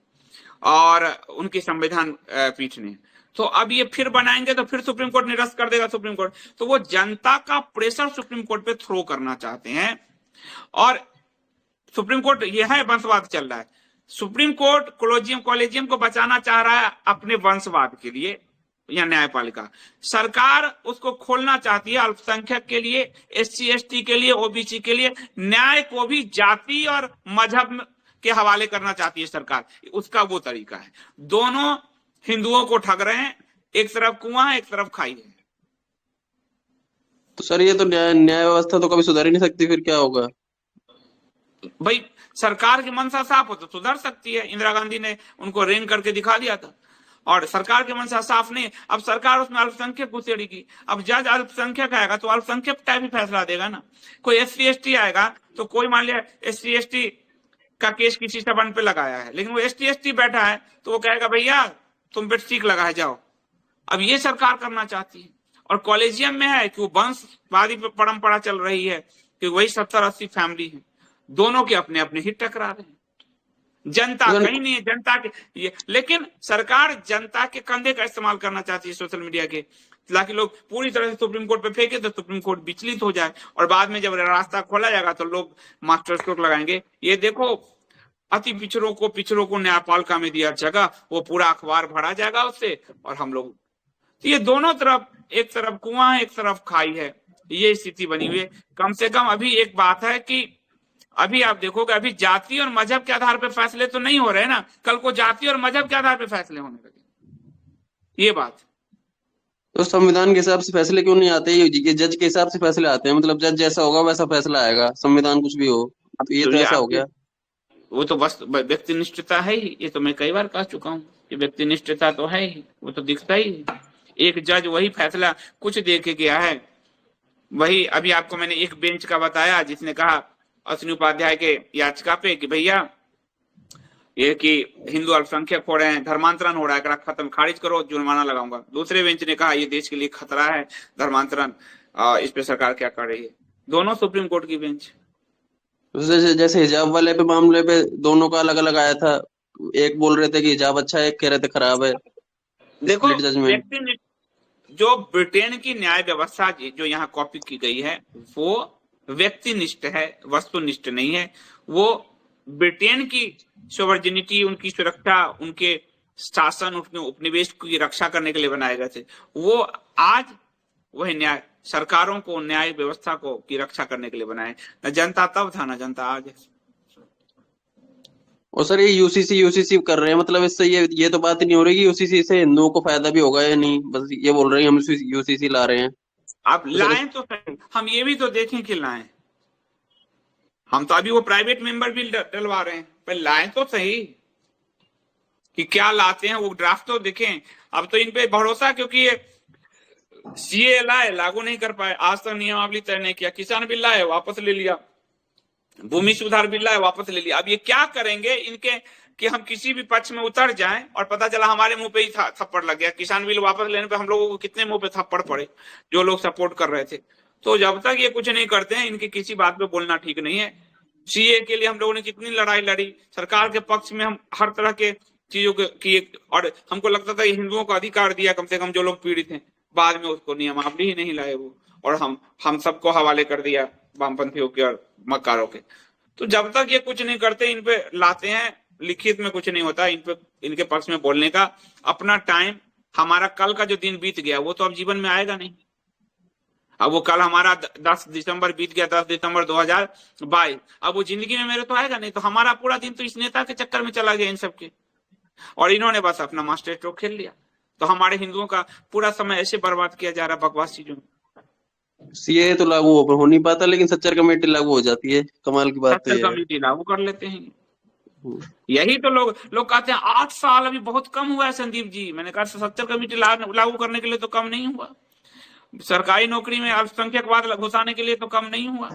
और उनकी संविधान पीठ ने। तो अब ये फिर बनाएंगे तो फिर सुप्रीम कोर्ट निरस्त कर देगा सुप्रीम कोर्ट। तो वो जनता का प्रेशर सुप्रीम कोर्ट पे थ्रो करना चाहते हैं। और सुप्रीम कोर्ट, ये है वंशवाद चल रहा है, सुप्रीम कोर्ट कॉलेजियम को बचाना चाह रहा है अपने वंशवाद के लिए, या न्यायपालिका। सरकार उसको खोलना चाहती है अल्पसंख्यक के लिए, SC ST के लिए, OBC के लिए। न्याय को भी जाति और मजहब के हवाले करना चाहती है सरकार, उसका वो तरीका है। दोनों हिंदुओं को ठग रहे हैं, एक तरफ कुआं है, एक तरफ खाई है। तो सर ये तो न्याय व्यवस्था तो कभी सुधर ही नहीं सकती, फिर क्या होगा? भाई सरकार की मंशा साफ हो तो सुधर सकती है। इंदिरा गांधी ने उनको रेंग करके दिखा दिया था, और सरकार की मंशा साफ नहीं। अब सरकार उसमें अल्पसंख्यक घुसेड़ेगी। अब जज अल्पसंख्यक आएगा तो अल्पसंख्यक टाइप ही फैसला देगा ना। कोई SC ST आएगा तो कोई मान लिया SC ST का केस किसी सबन पे लगाया है, लेकिन वो ST ST बैठा है तो वो कहेगा भैया तुम पे सीख लगा है, जाओ। अब ये सरकार करना चाहती है। और कॉलेजियम में है कि वो वंशवादी परंपरा चल रही है कि वही 70-80 फैमिली है, दोनों के अपने अपने ही टकरा रहे हैं। जनता कहीं नहीं है, जनता के ये, लेकिन सरकार जनता के कंधे का इस्तेमाल करना चाहती है सोशल मीडिया के, ताकि लोग पूरी तरह से सुप्रीम कोर्ट पे फेंके तो सुप्रीम कोर्ट विचलित हो जाए, और बाद में जब रास्ता खोला जाएगा तो लोग मास्टर स्ट्रोक लगाएंगे। ये देखो, अति पिछड़ों को न्यायपालिका में दिया जगह, वो पूरा अखबार भरा जाएगा उससे, और हम लोग, तो ये दोनों तरफ, एक तरफ कुआं है, एक तरफ खाई है, ये स्थिति बनी हुई है। कम से कम अभी एक बात है कि अभी आप देखोगे, अभी जाति और मजहब के आधार पर फैसले तो नहीं हो रहे ना, कल को जाति और मजहब के आधार पर फैसले होने लगे। ये बात तो संविधान के हिसाब से फैसले क्यों नहीं आते? ये जज के हिसाब से फैसले आते हैं, मतलब जज जैसा होगा वैसा फैसला आएगा, संविधान कुछ भी हो। तो ये तो ऐसा हो गया। वो तो बस व्यक्तिनिष्ठता है ही, ये तो मैं कई बार कह चुका हूँ कि व्यक्तिनिष्ठता तो है ही, वो तो दिखता ही है। एक जज वही फैसला कुछ दे के गया है, वही अभी आपको मैंने एक बेंच का बताया जिसने कहा अश्विनी उपाध्याय के याचिका पे कि भैया ये कि हिंदू अल्पसंख्यक हो रहे हैं, धर्मांतरण हो रहा है, खत्म, खारिज करो, जुर्माना लगाऊंगा। दूसरे बेंच ने कहा ये देश के लिए खतरा है धर्मांतरण, इस पे सरकार क्या कर रही है। दोनों सुप्रीम कोर्ट की बेंच। जैसे हिजाब वाले पे मामले पे दोनों का अलग अलग आया था, एक बोल रहे थे कि हिजाब अच्छा है, एक कह रहे थे खराब है। देखो, जो ब्रिटेन की न्याय व्यवस्था जो यहाँ कॉपी की गई है वो व्यक्तिनिष्ठ है, वस्तुनिष्ठ नहीं है। वो ब्रिटेन की सोवर्जिनिटी, उनकी सुरक्षा, उनके शासन, उनके उपनिवेश की रक्षा करने के लिए बनाए गए थे। वो आज वही न्याय, सरकारों को, न्याय व्यवस्था को की रक्षा करने के लिए बनाए। न जनता तब था, न जनता आज है। और सर ये यूसीसी कर रहे हैं, मतलब इससे ये तो बात नहीं हो रही कि यूसीसी से हिंदुओं को फायदा भी होगा या नहीं, बस ये बोल रहे हैं हम यूसीसी ला रहे हैं। आप लाएं तो सही, हम ये भी तो देखें कि लाएं। हम तो अभी वो प्राइवेट मेंबर बिल डलवा रहे हैं, पर लाएं तो सही कि क्या लाते हैं, वो ड्राफ्ट तो देखें। अब तो इन पे भरोसा, क्योंकि ये CA लाए, लागू नहीं कर पाए, आज तक नियमावली तय नहीं किया। किसान बिल लाए, वापस ले लिया। भूमि सुधार बिल लाए, वापस ले लिया। अब ये क्या करेंगे इनके कि हम किसी भी पक्ष में उतर जाएं और पता चला हमारे मुंह पे ही थप्पड़ लग गया। किसान बिल वापस लेने पे हम लोगों को कितने मुंह पे थप्पड़ पड़े जो लोग सपोर्ट कर रहे थे। तो जब तक ये कुछ नहीं करते हैं, इनकी किसी बात पे बोलना ठीक नहीं है। CA के लिए हम लोगों ने कितनी लड़ाई लड़ी, सरकार के पक्ष में हम हर तरह के चीजों की, और हमको लगता था ये हिंदुओं को अधिकार दिया कम से कम जो लोग पीड़ित हैं। बाद में उसको नियमावली ही नहीं लाए वो, और हम सबको हवाले कर दिया वामपंथियों के और मक्कारों के। तो जब तक ये कुछ नहीं करते, इन पे लाते हैं, लिखित में कुछ नहीं होता, इन पे इनके पक्ष में बोलने का अपना टाइम, हमारा कल का जो दिन बीत गया वो तो अब जीवन में आएगा नहीं। अब वो कल हमारा 10 दिसंबर बीत गया, 10 दिसंबर 2022, अब वो जिंदगी में मेरे तो आएगा नहीं। तो हमारा पूरा दिन तो इस नेता के चक्कर में चला गया इन सबके, और इन्होंने बस अपना मास्टर स्ट्रोक खेल लिया। तो हमारे हिंदुओं का पूरा समय ऐसे बर्बाद किया जा रहा बकवास चीजों में। सीए तो लागू हो नहीं पाता, लेकिन सच्चर कमेटी लागू हो जाती है। कमाल की बात तो सच्चर ये है। कमेटी लागू कर लेते हैं। यही तो लोग लोग कहते हैं 8 साल अभी बहुत कम हुआ है संदीप जी। मैंने कहा सच्चर कमेटी लागू करने के लिए तो कम नहीं हुआ, सरकारी नौकरी में अल्पसंख्यकवाद घुसाने के लिए तो कम नहीं हुआ।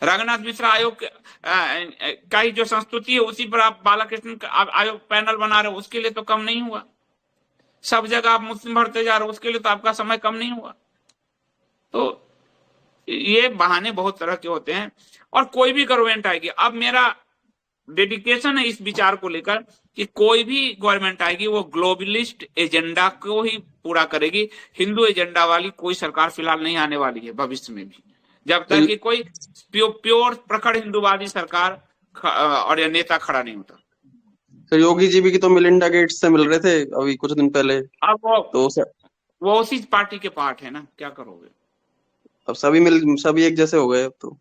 रघुनाथ मिश्रा आयोग का ही जो संस्तुति है उसी पर आप बालाकृष्ण आयोग पैनल बना रहे हो, उसके लिए तो कम नहीं हुआ। सब जगह आप मुस्लिम भरते जा रहे हो, उसके लिए तो आपका समय कम नहीं हुआ। तो ये बहाने बहुत तरह के होते हैं और कोई भी गवर्नमेंट आएगी, अब मेरा डेडिकेशन है इस विचार को लेकर कि कोई भी गवर्नमेंट आएगी वो ग्लोबलिस्ट एजेंडा को ही पूरा करेगी। हिंदू एजेंडा वाली कोई सरकार फिलहाल नहीं आने वाली है भविष्य में भी, जब तक कि कोई प्योर प्रखर हिंदूवादी सरकार और नेता खड़ा नहीं होता। तो योगी जी भी की तो मिलिंडा गेट्स से मिल रहे थे अभी कुछ दिन पहले। अब तो वो उसी पार्टी के पार्ट है ना, क्या करोगे। अब सभी एक जैसे हो गए अब तो।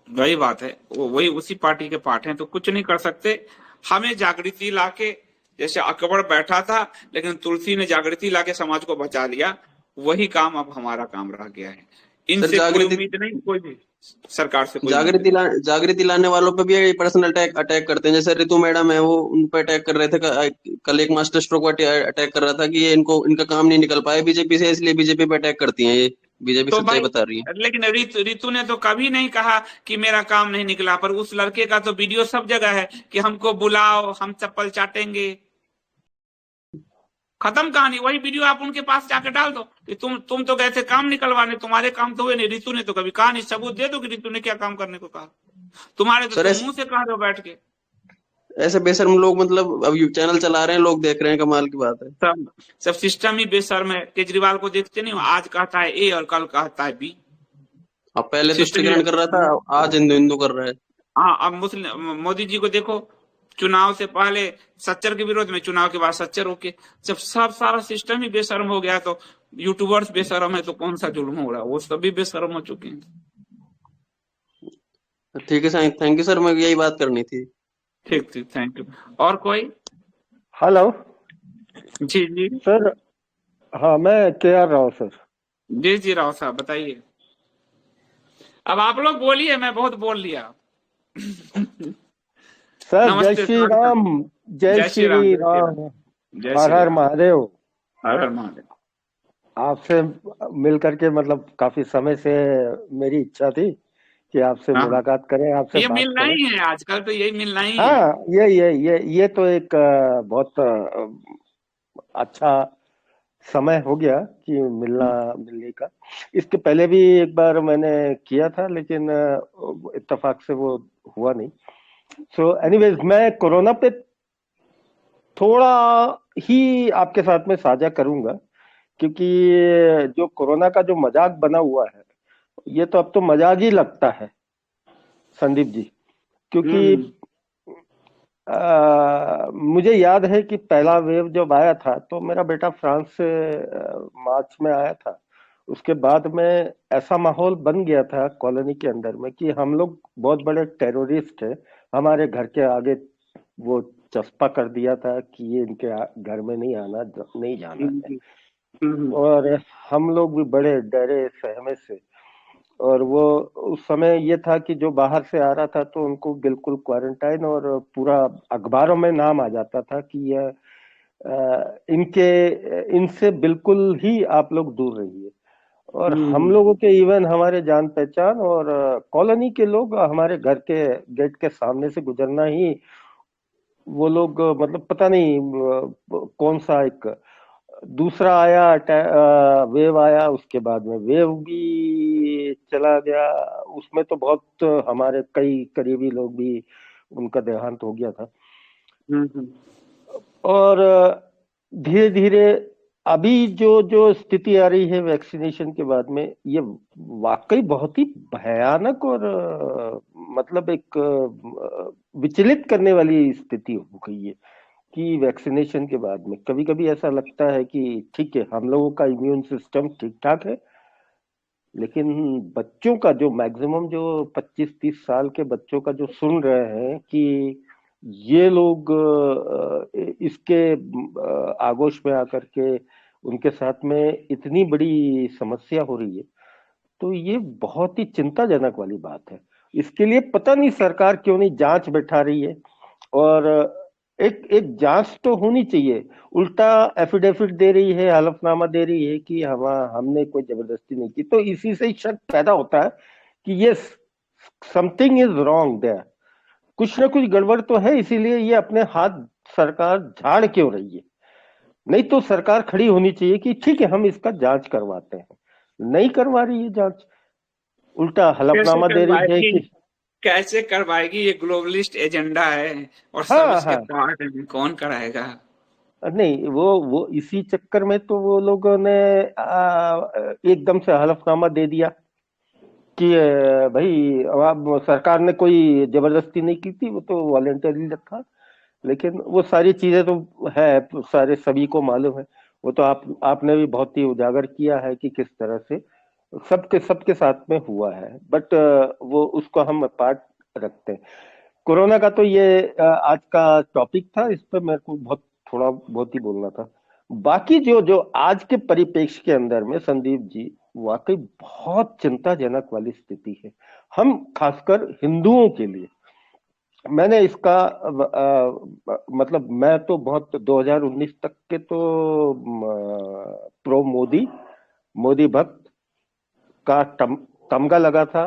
वही बात है, वो वही उसी पार्टी के पार्ट हैं, तो कुछ नहीं कर सकते। हमें जागृति लाके, जैसे अकबर बैठा था लेकिन तुलसी ने जागृति लाके समाज को बचा लिया, वही काम अब हमारा काम रह गया है। इनसे कोई उम्मीद नहीं, कोई भी सरकार से कोई जागृति लाने वालों पे भी पर्सनल अटैक करते हैं। जैसे रितु मैडम है, वो उन पे अटैक कर रहे थे। कल एक मास्टर स्ट्रोक अटैक कर रहा था कि ये इनका काम नहीं निकल पाया बीजेपी से, इसलिए बीजेपी पे अटैक करती है। ये बीजेपी तो सच्चाई बता रही है। लेकिन रितु ने तो कभी नहीं कहा कि मेरा काम नहीं निकला, पर उस लड़के का तो वीडियो सब जगह है कि हमको बुलाओ, हम चप्पल चाटेंगे। खत्म कहानी। वही वीडियो आप उनके पास जाके डाल दो कि तुम तो गए थे काम निकलवाने, तुम्हारे काम तो हुए नहीं। रितु ने तो कभी कहा नहीं, सबूत दे दो कि रितु ने क्या काम करने को कहा। तुम्हारे तो मुंह से कह दो बैठ के। ऐसे बेशर्म लोग, मतलब अब चैनल चला रहे हैं, लोग देख रहे हैं, कमाल की बात है। सब सिस्टम ही बेशर्म है। केजरीवाल को देखते नहीं, आज कहता है ए और कल कहता है बी। अब पहले तुष्टिकरण कर रहा था, आज हिंदू कर रहा है। हाँ, अब मुस्लिम मोदी जी को देखो, चुनाव से पहले सच्चर के विरोध में, चुनाव के बाद सच्चर होके। जब सब सारा सिस्टम ही बेशर्म हो गया तो यूट्यूबर्स बेशर्म है तो कौन सा जुल्म हो रहा है, वो सभी बेशर्म हो चुके हैं। ठीक है सर, थैंक यू सर, मैं यही बात करनी थी। ठीक, थैंक यू। और कोई? हेलो जी जी सर। हाँ, मैं KR राव सर। जी राव साहब बताइए। अब आप लोग बोलिए, मैं बहुत बोल लिया। सर जय श्री राम, जय श्री राम, हर हर महादेव। हर हर महादेव। आपसे मिलकर के मतलब काफी समय से मेरी इच्छा थी कि आपसे मुलाकात करें, आपसे ये बात मिलना करें। ही है आजकल, तो यही मिलना ही है। हाँ, ये तो एक बहुत अच्छा समय हो गया कि मिलने का। इसके पहले भी एक बार मैंने किया था, लेकिन इत्तेफाक से वो हुआ नहीं। सो एनीवेज, मैं कोरोना पे थोड़ा ही आपके साथ में साझा करूंगा, क्योंकि जो कोरोना का जो मजाक बना हुआ है, ये तो अब तो मजाक ही लगता है संदीप जी। क्योंकि मुझे याद है कि पहला वेव जब आया था तो मेरा बेटा फ्रांस से मार्च में आया था। उसके बाद में ऐसा माहौल बन गया था कॉलोनी के अंदर में कि हम लोग बहुत बड़े टेररिस्ट है। हमारे घर के आगे वो चस्पा कर दिया था कि ये इनके घर में नहीं आना, नहीं जाना है। और हम लोग भी बड़े डरे सहमे से। और वो उस समय ये था कि जो बाहर से आ रहा था तो उनको बिल्कुल क्वारंटाइन, और पूरा अखबारों में नाम आ जाता था कि यह इनसे बिल्कुल ही आप लोग दूर रहिए। और हम लोगों के इवन हमारे जान पहचान और कॉलोनी के लोग हमारे घर के गेट के सामने से गुजरना ही, वो लोग मतलब पता नहीं कौन सा एक दूसरा आया, वेव आया, उसके बाद में वेव भी चला गया। उसमें तो बहुत हमारे कई करीबी लोग भी, उनका देहांत हो गया था। और धीरे धीरे अभी जो स्थिति आ रही है वैक्सीनेशन के बाद में, ये वाकई बहुत ही भयानक और मतलब एक विचलित करने वाली स्थिति हो गई है कि वैक्सीनेशन के बाद में कभी कभी ऐसा लगता है कि ठीक है, हम लोगों का इम्यून सिस्टम ठीक ठाक है, लेकिन बच्चों का जो मैक्सिमम जो 25-30 साल के बच्चों का जो सुन रहे हैं कि ये लोग इसके आगोश में आकर के उनके साथ में इतनी बड़ी समस्या हो रही है, तो ये बहुत ही चिंताजनक वाली बात है। इसके लिए पता नहीं सरकार क्यों नहीं जांच बैठा रही है, और एक एक जांच तो होनी चाहिए। उल्टा एफिडेविट दे रही है, हलफनामा दे रही है कि हमने कोई जबरदस्ती नहीं की, तो इसी से ही शक पैदा होता है कि yes something is wrong there, कुछ ना कुछ गड़बड़ तो है, इसीलिए ये अपने हाथ सरकार झाड़ क्यों रही है। नहीं तो सरकार खड़ी होनी चाहिए कि ठीक है हम इसका जांच करवाते हैं, नहीं करवा रही है जांच, उल्टा कैसे हलफनामा दे रही है करवाएगी, कि कैसे करवाएगी? ये ग्लोबलिस्ट एजेंडा है और सब हाँ इसके हाँ। पार्ट हैं, कौन कराएगा? नहीं वो इसी चक्कर में तो वो लोगों ने एकदम से हलफनामा दे दिया कि भाई अब सरकार ने कोई जबरदस्ती नहीं की थी, वो तो वॉलेंटरी था। लेकिन वो सारी चीजें तो है, सारे सभी को मालूम है। वो तो आपने भी बहुत ही उजागर किया है कि किस तरह से सबके सबके साथ में हुआ है, बट वो उसको हम पार्ट रखते हैं। कोरोना का तो ये आज का टॉपिक था, इस पर मेरे को थोड़ा बहुत ही बोलना था। बाकी जो जो आज के परिप्रेक्ष्य के अंदर में संदीप जी, वाकई बहुत चिंताजनक वाली स्थिति है, हम खासकर हिंदुओं के लिए। मैंने इसका मतलब मैं तो बहुत 2019 तक के तो प्रो मोदी भक्त का तमगा लगा था,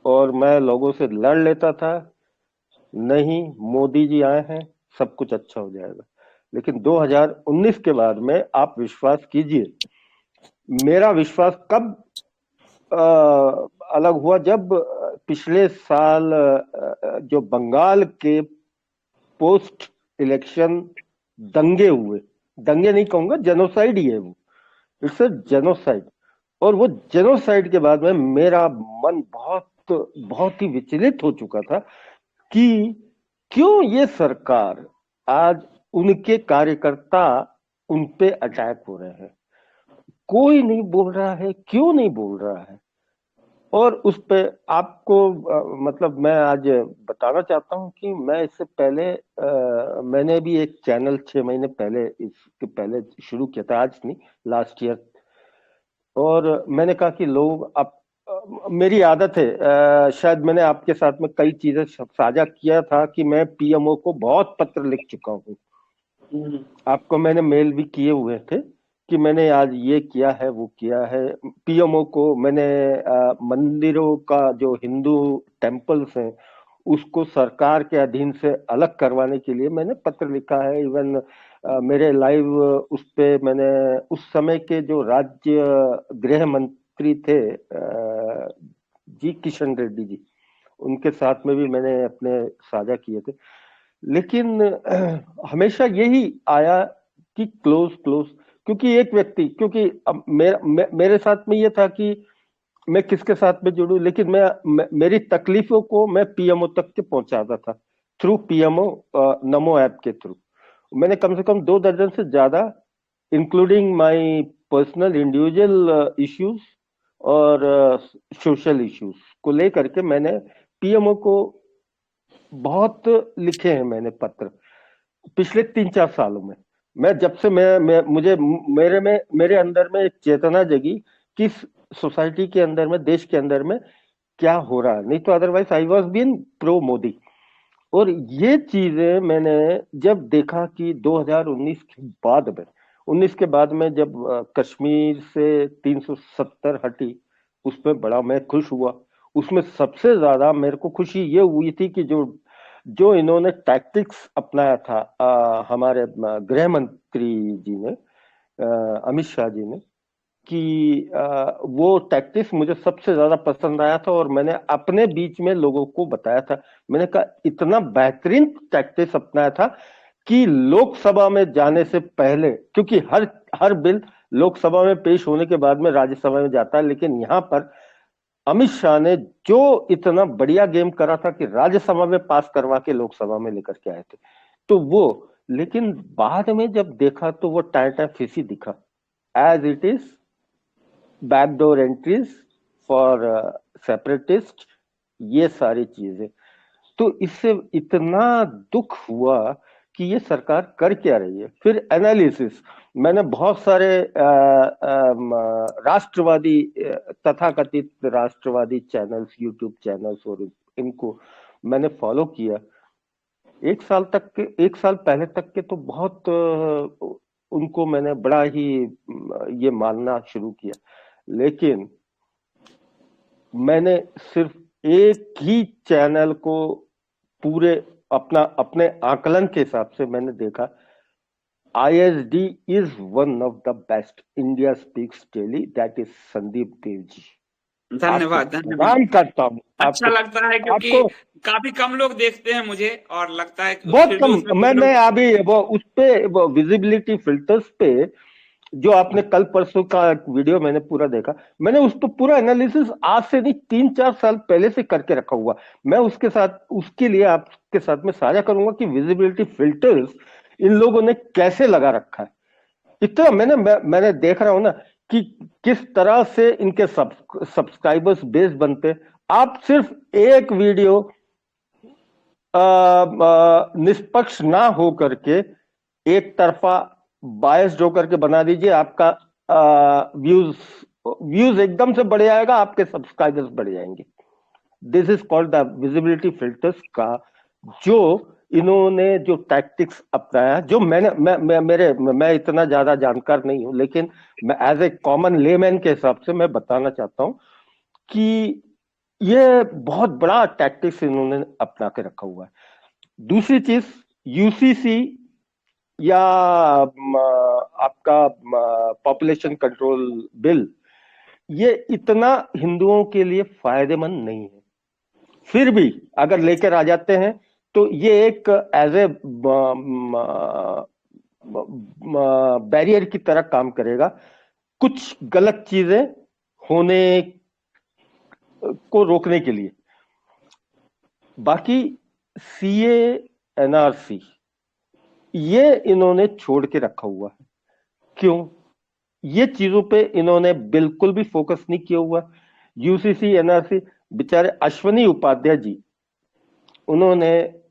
और मैं लोगों से लड़ लेता था, नहीं मोदी जी आए हैं सब कुछ अच्छा हो जाएगा। लेकिन 2019 के बाद में आप विश्वास कीजिए, मेरा विश्वास कब अलग हुआ, जब पिछले साल जो बंगाल के पोस्ट इलेक्शन दंगे हुए, दंगे नहीं कहूंगा, जेनोसाइड ही है वो, इट्स अ जेनोसाइड। और वो जेनोसाइड के बाद में मेरा मन बहुत बहुत ही विचलित हो चुका था कि क्यों ये सरकार आज उनके कार्यकर्ता उन पे अटैक हो रहे हैं, कोई नहीं बोल रहा है, क्यों नहीं बोल रहा है। और उस पे आपको मतलब मैं आज बताना चाहता हूं कि मैं इससे पहले मैंने भी एक चैनल 6 महीने पहले, इसके पहले शुरू किया था, आज नहीं लास्ट ईयर। और मैंने कहा कि लोग अब मेरी आदत है, शायद मैंने आपके साथ में कई चीजें साझा किया था कि मैं पीएमओ को बहुत पत्र लिख चुका हूँ, आपको मैंने मेल भी किए हुए थे कि मैंने आज ये किया है वो किया है। पीएमओ को मैंने मंदिरों का जो हिंदू टेम्पल्स हैं उसको सरकार के अधीन से अलग करवाने के लिए मैंने पत्र लिखा है। इवन मेरे लाइव उस पे मैंने उस समय के जो राज्य गृह मंत्री थे जी किशन रेड्डी जी, उनके साथ में भी मैंने अपने साझा किए थे। लेकिन हमेशा यही आया कि क्लोज क्लोज, क्योंकि एक व्यक्ति, क्योंकि अब मेरे साथ में ये था कि मैं किसके साथ में जुड़ूं, लेकिन मेरी तकलीफों को मैं पीएमओ तक के पहुंचाता था थ्रू पीएमओ नमो ऐप के थ्रू। मैंने कम से कम 2 दर्जन से ज्यादा, including my personal individual issues और सोशल इश्यूज को लेकर के मैंने पीएमओ को बहुत लिखे हैं मैंने पत्र पिछले 3-4 सालों में। मैं जब से मैं मुझे मेरे अंदर में एक चेतना जगी कि सोसाइटी के अंदर में, देश के अंदर में क्या हो रहा है, नहीं तो otherwise I was been pro Modi. और ये चीजें मैंने जब देखा कि 2019 के बाद में, 19 के बाद में जब कश्मीर से 370 हटी, उसमें बड़ा मैं खुश हुआ। उसमें सबसे ज्यादा मेरे को खुशी ये हुई थी कि जो इन्होंने टैक्टिक्स अपनाया था हमारे गृह मंत्री जी ने, अमित शाह जी ने, कि वो टैक्टिक्स मुझे सबसे ज्यादा पसंद आया था। और मैंने अपने बीच में लोगों को बताया था, मैंने कहा इतना बेहतरीन टैक्टिक्स अपनाया था कि लोकसभा में जाने से पहले, क्योंकि हर बिल लोकसभा में पेश होने के बाद में राज्यसभा में जाता है, लेकिन यहाँ पर अमित शाह ने जो इतना बढ़िया गेम करा था कि राज्यसभा में पास करवा के लोकसभा में लेकर के आए थे, तो वो, लेकिन बाद में जब देखा तो वो टाइम फिसी दिखा, as it is backdoor entries for separatist, ये सारी चीजें। तो इससे इतना दुख हुआ कि ये सरकार कर क्या रही है। फिर एनालिसिस, मैंने बहुत सारे राष्ट्रवादी तथाकथित राष्ट्रवादी चैनल्स, यूट्यूब चैनल्स और इनको मैंने फॉलो किया। एक साल पहले तक के तो बहुत उनको मैंने बड़ा ही ये मानना शुरू किया, लेकिन मैंने सिर्फ एक ही चैनल को पूरे अपने आकलन के हिसाब से मैंने देखा, ISD is one of the best, India speaks daily, that is Sandeep Dev ji. धन्यवाद प्रणाम करता हूँ। अच्छा लगता है क्योंकि आपको काफी कम लोग देखते हैं मुझे, और लगता है कि बहुत कम। मैं अभी वो उस पे वो विजिबिलिटी फिल्टर्स पे जो आपने कल परसों का वीडियो मैंने पूरा देखा, मैंने उस पर पूरा एनालिसिस आज से नहीं 3-4 साल पहले से करके रखा हुआ। मैं उसके लिए आपके साथ में साझा करूंगा कि विजिबिलिटी फिल्टर्स इन लोगों ने कैसे लगा रखा है। इतना मैंने देख रहा हूं ना कि किस तरह से इनके सब्सक्राइबर्स बेस बनते। आप सिर्फ एक वीडियो निष्पक्ष ना हो करके एक तरफा बायस्ड होकर के बना दीजिए, आपका व्यूज एकदम से बढ़ जाएगा, आपके सब्सक्राइबर्स बढ़ जाएंगे। This is called the visibility filters का जो इन्होंने जो टैक्टिक्स अपनाया, जो मैं इतना ज्यादा जानकार नहीं हूं, लेकिन मैं एज ए कॉमन लेमैन के हिसाब से मैं बताना चाहता हूं कि ये बहुत बड़ा टैक्टिक्स इन्होंने अपना के रखा हुआ है। दूसरी चीज, यूसीसी या आपका पॉपुलेशन कंट्रोल बिल, ये इतना हिंदुओं के लिए फायदेमंद नहीं है। फिर भी अगर लेकर आ जाते हैं तो ये एक एज ए बैरियर की तरह काम करेगा कुछ गलत चीजें होने को रोकने के लिए। बाकी CA NRC ये इन्होंने छोड़ के रखा हुआ है। क्यों? ये चीजों पे इन्होंने बिल्कुल भी फोकस नहीं किया हुआ। UCC NRC बेचारे अश्वनी उपाध्याय जी, उन्होंने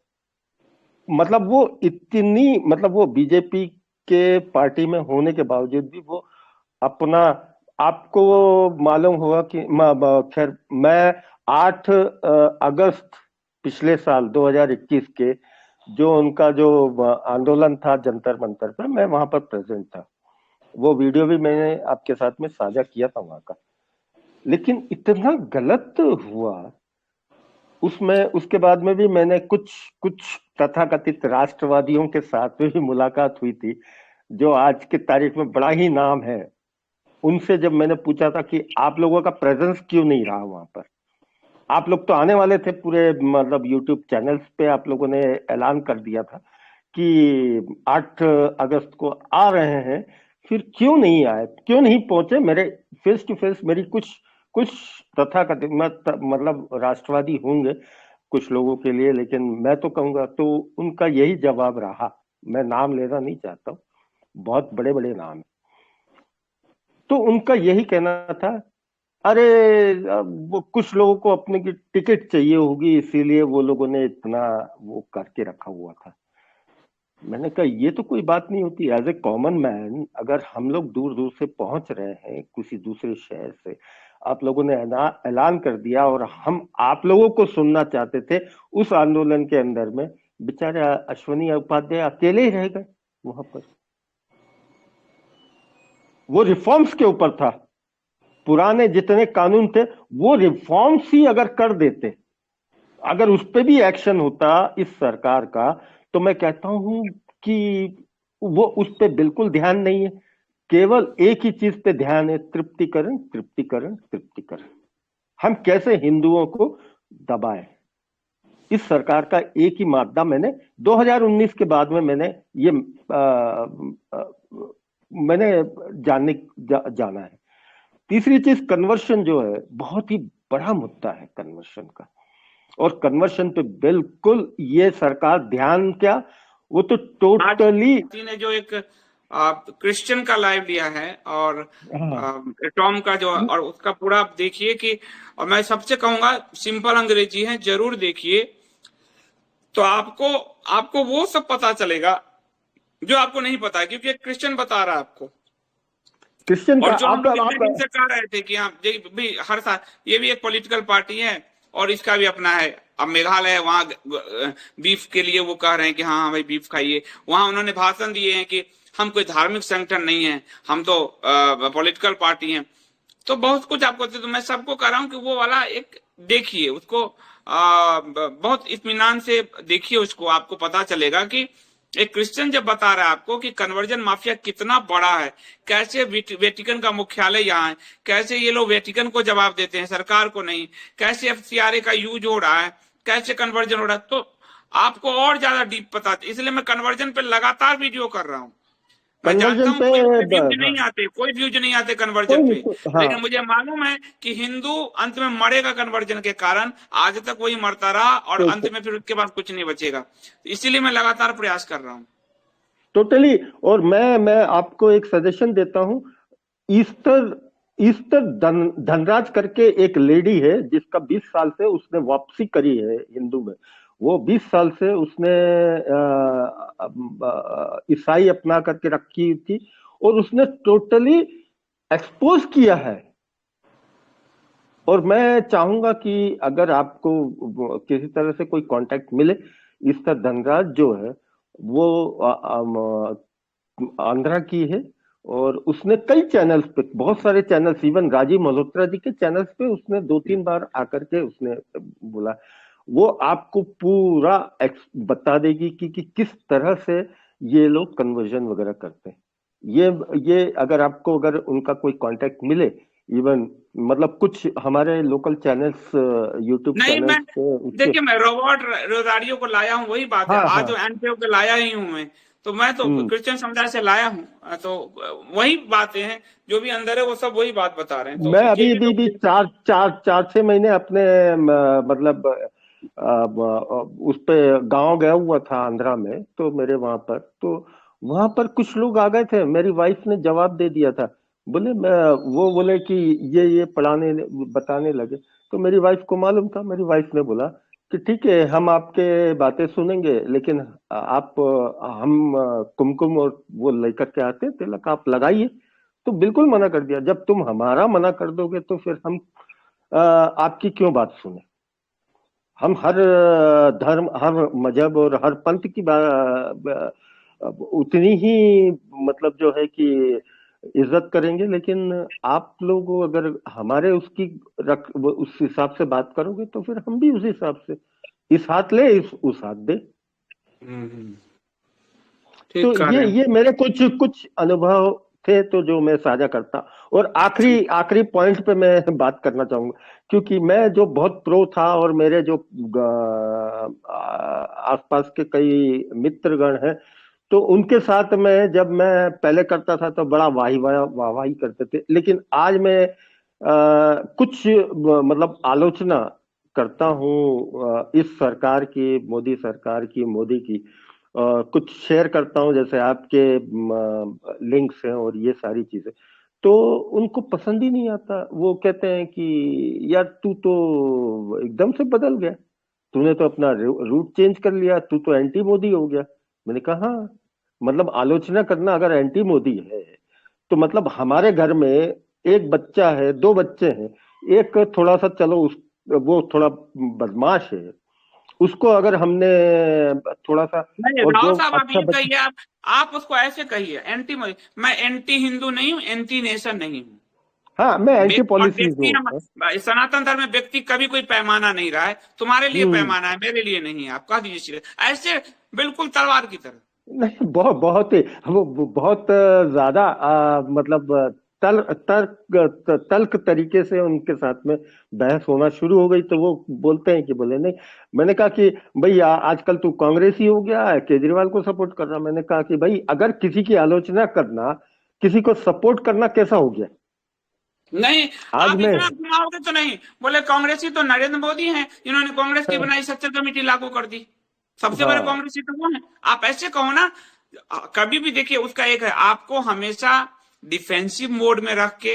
मतलब वो बीजेपी के पार्टी में होने के बावजूद भी वो अपना, आपको मालूम होगा कि खैर मैं 8 अगस्त पिछले साल 2021 के जो उनका जो आंदोलन था जंतर मंतर पर, मैं वहां पर प्रेजेंट था। वो वीडियो भी मैंने आपके साथ में साझा किया था वहां का। लेकिन इतना गलत हुआ उसमें, उसके बाद में भी मैंने कुछ तथाकथित राष्ट्रवादियों के साथ भी मुलाकात हुई थी जो आज की तारीख में बड़ा ही नाम है। उनसे जब मैंने पूछा था कि आप लोगों का प्रेजेंस क्यों नहीं रहा वहां पर, आप लोग तो आने वाले थे, पूरे मतलब यूट्यूब चैनल्स पे आप लोगों ने ऐलान कर दिया था कि 8 अगस्त को आ रहे हैं, फिर क्यों नहीं आए, क्यों नहीं पहुंचे? मेरे फेस टू फेस मेरी कुछ तथाकथित मतलब राष्ट्रवादी होंगे कुछ लोगों के लिए, लेकिन मैं तो कहूंगा, तो उनका यही जवाब रहा, मैं नाम लेना नहीं चाहता हूँ, बहुत बड़े बड़े नाम है, तो उनका यही कहना था, अरे वो कुछ लोगों को अपने की टिकट चाहिए होगी इसीलिए वो लोगों ने इतना वो करके रखा हुआ था। मैंने कहा ये तो कोई बात नहीं होती। एज ए कॉमन मैन, अगर हम लोग दूर दूर से पहुंच रहे हैं किसी दूसरे शहर से, आप लोगों ने ऐलान कर दिया और हम आप लोगों को सुनना चाहते थे, उस आंदोलन के अंदर में बेचारे अश्वनी उपाध्याय अकेले ही रह गए वहां पर। वो रिफॉर्म्स के ऊपर था, पुराने जितने कानून थे वो रिफॉर्म्स ही अगर कर देते, अगर उस पर भी एक्शन होता इस सरकार का, तो मैं कहता हूं कि वो उस पर बिल्कुल ध्यान नहीं है, केवल एक ही चीज पे ध्यान है, तृप्तिकरण तृप्तिकरण तृप्तिकरण। हम कैसे हिंदुओं को दबाएं, इस सरकार का एक ही मादा मैंने 2019 के बाद में मैंने ये मैंने जाना है। तीसरी चीज, कन्वर्शन जो है बहुत ही बड़ा मुद्दा है कन्वर्शन का, और कन्वर्शन पे बिल्कुल ये सरकार ध्यान क्या, वो तो टोटली ने जो एक क्रिश्चियन का लाइव लिया है और टॉम का जो, और उसका पूरा आप देखिए कि, और मैं सबसे कहूंगा सिंपल अंग्रेजी है, जरूर देखिए। तो आपको वो सब पता चलेगा जो आपको नहीं पता है, क्योंकि एक क्रिश्चियन बता रहा है आपको। क्रिश्चियन और का जो हम लोग आप इतने दिन से कह रहे थे कि आप भी हर साल, ये भी एक पॉलिटिकल पार्टी है और इसका भी अपना है। अब मेघालय है, वहां बीफ के लिए वो कह रहे हैं कि हाँ हाँ भाई बीफ खाइए। वहां उन्होंने भाषण दिए हैं कि हम कोई धार्मिक संगठन नहीं है, हम तो पॉलिटिकल पार्टी हैं। तो बहुत कुछ आपको, तो मैं सबको कह रहा हूँ कि वो वाला एक देखिए उसको, बहुत इत्मीनान से देखिए उसको, आपको पता चलेगा कि एक क्रिश्चियन जब बता रहा है आपको कि कन्वर्जन माफिया कितना बड़ा है, कैसे वेटिकन का मुख्यालय यहाँ है, कैसे ये लोग वेटिकन को जवाब देते हैं, सरकार को नहीं, कैसे FCRA का यूज हो रहा है, कैसे कन्वर्जन हो रहा है, तो आपको और ज्यादा डीप पता। इसलिए मैं कन्वर्जन पे लगातार वीडियो कर रहा हूँ। मैं जानता कन्वर्जन हूँ पे कोई व्यूज नहीं आते कन्वर्जन पे, हाँ, लेकिन मुझे मालूम है कि हिंदू अंत में मरेगा कन्वर्जन के कारण। आज तक वही मरता रहा और अंत में फिर उसके बाद कुछ नहीं बचेगा। इसीलिए मैं लगातार प्रयास कर रहा हूँ। टोटली। और मैं आपको एक सजेशन देता हूँ। ईस्टर धनराज करके एक लेडी है जिसका 20 साल से उसने वापसी करी है हिंदू में। वो 20 साल से उसने ईसाई अपना करके रखी थी और उसने टोटली एक्सपोज किया है। और मैं चाहूंगा कि अगर आपको किसी तरह से कोई कांटेक्ट मिले, ईस्टर धनराज जो है वो आंध्रा की है और उसने कई चैनल्स पे, बहुत सारे चैनल्स, इवन राजीव मल्होत्रा जी के चैनल्स पे उसने 2-3 बार आकर के उसने बोला। वो आपको पूरा बता देगी कि किस तरह से ये लोग कन्वर्जन वगैरह करते हैं। ये अगर उनका कोई कांटेक्ट मिले, इवन मतलब कुछ हमारे लोकल चैनल्स, यूट्यूब नहीं, मैं चैनल्स देखिए, मैं रॉबर्ट रोजारियो को लाया हूँ, वही बात है। हाँ आज हाँ जो एंटियो को लाया ही हूँ मैं तो क्रिश्चियन समुदाय से लाया हूँ। तो वही बातें हैं, जो भी अंदर है वो सब वही बात बता रहे हैं। तो मैं ये अभी भी भी लोग 4-6 महीने अपने मतलब उस पे गांव गया हुआ था आंध्रा में, तो मेरे वहां पर कुछ लोग आ गए थे। मेरी वाइफ ने जवाब दे दिया था, वो बोले कि ये बताने लगे। तो मेरी वाइफ को मालूम था। मेरी वाइफ ने बोला कि ठीक है, हम आपके बातें सुनेंगे, लेकिन हम कुमकुम और वो लेकर के आते तिलक, आप लगाइए। तो बिल्कुल मना कर दिया। जब तुम हमारा मना कर दोगे तो फिर हम आपकी क्यों बात सुने। हम हर धर्म, हर मजहब और हर पंथ की उतनी ही मतलब जो है कि इज्जत करेंगे, लेकिन आप लोग अगर हमारे उस हिसाब से बात करोगे तो फिर हम भी उस हिसाब से, इस हाथ ले उस हाथ दे। तो ये मेरे कुछ अनुभव थे तो जो मैं साझा करता। और आखिरी पॉइंट पे मैं बात करना चाहूंगा, क्योंकि मैं जो बहुत प्रो था और मेरे जो आसपास के कई मित्रगण हैं, तो उनके साथ में जब मैं पहले करता था तो बड़ा वाहवाही करते थे। लेकिन आज मैं कुछ मतलब आलोचना करता हूँ इस सरकार की, मोदी सरकार की, मोदी की। कुछ शेयर करता हूँ, जैसे आपके लिंक्स हैं और ये सारी चीजें, तो उनको पसंद ही नहीं आता। वो कहते हैं कि यार तू तो एकदम से बदल गया, तूने तो अपना रूट चेंज कर लिया, तू तो एंटी मोदी हो गया। मैंने कहा हाँ, मतलब आलोचना करना अगर एंटी मोदी है तो मतलब हमारे घर में एक बच्चा है, 2 बच्चे हैं, एक थोड़ा सा चलो वो थोड़ा बदमाश है, उसको अगर हमने थोड़ा सा, नहीं, और राव जो साहब, आप अच्छा ये कहिए, आप उसको ऐसे कहिए एंटी मोदी। मैं एंटी हिंदू नहीं हूँ, एंटी नेशन नहीं हूँ। हाँ, मैं एंटी पॉलिसीज व्यक्ति, हम सनातन धर्म में व्यक्ति कभी कोई पैमाना नहीं रहा है। तुम्हारे लिए पैमाना है, मेरे लिए नहीं है। आप कह दीजिए ऐसे बिल्कुल तलवार की तरह। नहीं, बहुत ही वो बहुत ज्यादा मतलब तल्ख तरीके से उनके साथ में बहस होना शुरू हो गई। तो वो बोलते हैं कि बोले नहीं। मैंने कहा कि भाई आजकल तू कांग्रेसी हो गया है, केजरीवाल को सपोर्ट कर रहा। मैंने कहा कि भाई अगर किसी की आलोचना करना, किसी को सपोर्ट करना कैसा हो गया। नहीं, आज आप मैं इतना घुमाओगे तो नहीं। बोले कांग्रेसी तो नरेंद्र मोदी हैं, इन्होंने कांग्रेस की बनाई सच्चर कमेटी लागू कर दी, सबसे बड़े कांग्रेसी तो वो है। आप ऐसे कहो ना। कभी भी देखिए, उसका एक है, आपको हमेशा डिफेंसिव मोड में रख के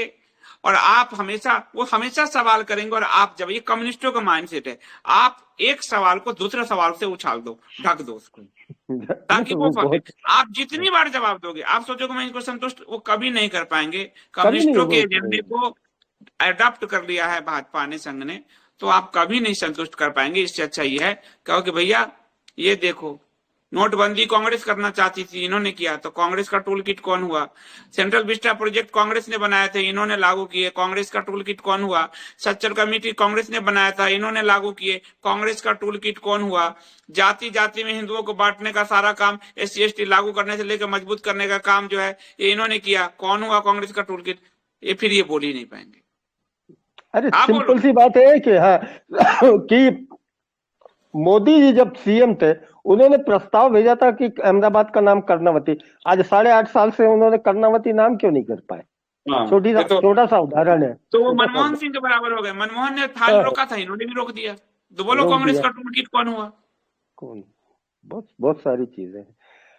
और आप हमेशा सवाल करेंगे। और आप जब, ये कम्युनिस्टों का माइंडसेट है, आप एक सवाल को दूसरे सवाल से उछाल दो, ढक दो उसको, ताकि वो वो फंसे। बहुत आप जितनी बार जवाब दोगे, आप सोचोगे मैं इनको संतुष्ट, वो कभी नहीं कर पाएंगे। कभी नहीं कम्युनिस्टों के वो एजेंडे को अडॉप्ट कर लिया है भाजपा ने, संघ ने, तो आप कभी नहीं संतुष्ट कर पाएंगे। इससे अच्छा ये है, कहो कि भैया ये देखो, नोटबंदी कांग्रेस करना चाहती थी, इन्होंने किया, तो कांग्रेस का टूल किट कौन हुआ? सेंट्रल विस्टा प्रोजेक्ट कांग्रेस ने बनाए थे, इन्होंने लागू किए, कांग्रेस का टूल किट कौन हुआ? सच्चर कमेटी कांग्रेस ने बनाया था, इन्होंने लागू किए, कांग्रेस का टूल किट कौन हुआ? जाति जाति में हिंदुओं को बांटने का सारा काम, SC ST लागू करने से लेकर मजबूत करने का काम जो है, ये इन्होंने किया, कौन हुआ कांग्रेस का टूल किट? ये फिर ये बोल ही नहीं पाएंगे। अरे आप बोलो। सिंपल सी बात है कि हाँ कि मोदी जी जब CM थे, उन्होंने प्रस्ताव भेजा था कि अहमदाबाद का नाम कर्णावती। आज 8.5 साल से उन्होंने कर्णावती नाम क्यों नहीं कर पाए? हाँ, छोटा सा उदाहरण है। तो वो मनमोहन सिंह के बराबर हो गए। मनमोहन ने फाइल रोका था, इन्होंने भी रोक दिया। तो बोलो रोक कांग्रेस दिया। का टूल किट कौन हुआ? कौन? बहुत बहुत सारी चीजें हैं।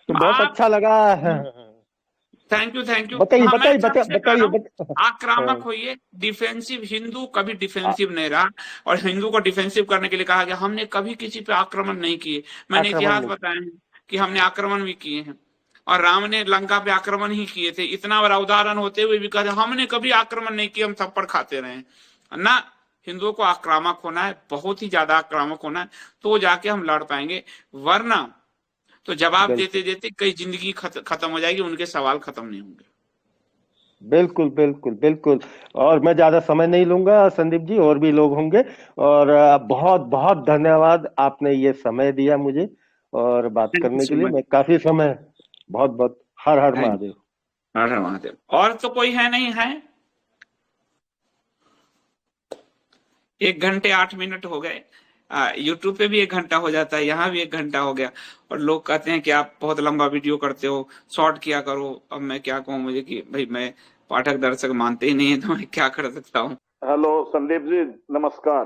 तो बहुत आप, अच्छा लगा। थैंक यू बताइए हाँ, मैं बताइए सबसे कह रहा हूँ, बताइए। आक्रामक होइए। डिफेंसिव हिंदू कभी डिफेंसिव नहीं रहा, और हिंदू को डिफेंसिव करने के लिए कहा गया। हमने कभी किसी पे आक्रमण नहीं किए। मैंने आक्रमण इतिहास नहीं। बताया है कि हमने आक्रमण भी किए हैं, और राम ने लंका पे आक्रमण ही किए थे। इतना बड़ा उदाहरण होते हुए भी कहते हमने कभी आक्रमण नहीं किया, हम थप्पड़ खाते रहे ना। हिंदुओं को आक्रामक होना है, बहुत ही ज्यादा आक्रामक होना है, तो जाके हम लड़ पाएंगे। वरना तो जवाब देते बिल्कुल देते कई जिंदगी खत्म हो जाएगी, उनके सवाल खत्म नहीं होंगे। बिल्कुल बिल्कुल बिल्कुल। और मैं ज्यादा समय नहीं लूंगा संदीप जी, और भी लोग होंगे। और बहुत बहुत धन्यवाद, आपने ये समय दिया मुझे और बात थैंक यू करने के सो लिए। मच। मैं काफी समय, बहुत बहुत हर हर थैंक महादेव। यू। हर हर महादेव। और तो कोई है नहीं है? 1 घंटे 8 मिनट हो गए। यूट्यूब पे भी 1 घंटा हो जाता है, यहाँ भी 1 घंटा हो गया। और लोग कहते हैं कि आप बहुत लंबा वीडियो करते हो, शॉर्ट किया करो। अब मैं क्या कहूँ, मुझे कि भाई, मैं पाठक दर्शक मानते ही नहीं है, तो मैं क्या कर सकता हूँ। हेलो संदीप जी, नमस्कार।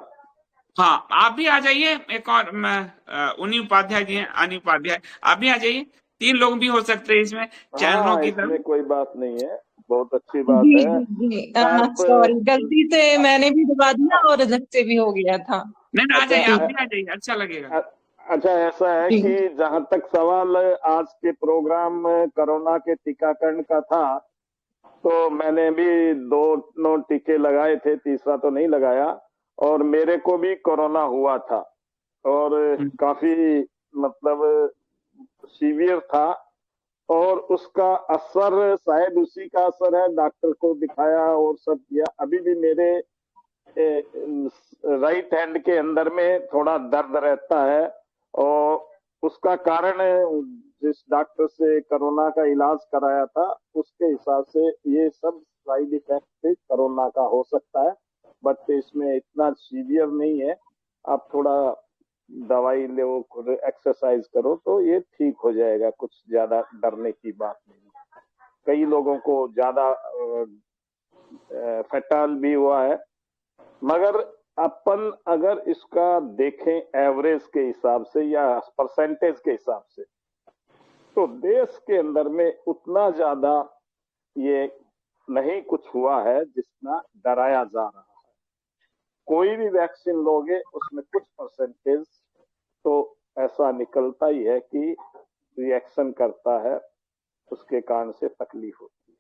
हाँ, आप भी आ जाइए। एक और उन्हीं उपाध्याय जी हैं, अनिल उपाध्याय, आप भी आ जाइए। 3 लोग भी हो सकते हैं इसमें, चैनलों हाँ, की इसमें तरह। कोई बात नहीं है, बहुत अच्छी बात जी है। जी जी, आप सॉरी, गलती से मैंने भी दबा दिया और झट से भी हो गया था। नहीं, आ जाइए, अच्छा आप जी भी आ जाइए, अच्छा लगेगा। अच्छा, ऐसा है जी कि जहां तक सवाल आज के प्रोग्राम कोरोना के टीकाकरण का था, तो मैंने भी 2 टीके लगाए थे, तीसरा तो नहीं लगाया। और मेरे को भी कोरोना हुआ था, और काफी मतलब सीवियर था। और उसका असर शायद उसी का असर है, डॉक्टर को दिखाया और सब किया। अभी भी मेरे राइट हैंड के अंदर में थोड़ा दर्द रहता है, और उसका कारण जिस डॉक्टर से कोरोना का इलाज कराया था, उसके हिसाब से ये सब साइड इफेक्ट कोरोना का हो सकता है। बट इसमें इतना सीवियर नहीं है। आप थोड़ा दवाई लो, एक्सरसाइज करो, तो ये ठीक हो जाएगा। कुछ ज्यादा डरने की बात नहीं। कई लोगों को ज्यादा फैटल भी हुआ है। मगर अपन अगर इसका देखें एवरेज के हिसाब से या परसेंटेज के हिसाब से, तो देश के अंदर में उतना ज्यादा ये नहीं कुछ हुआ है जितना डराया जा रहा है। कोई भी वैक्सीन लोगे, उसमें कुछ परसेंटेज तो ऐसा निकलता ही है कि रिएक्शन करता है, उसके कारण से तकलीफ होती है।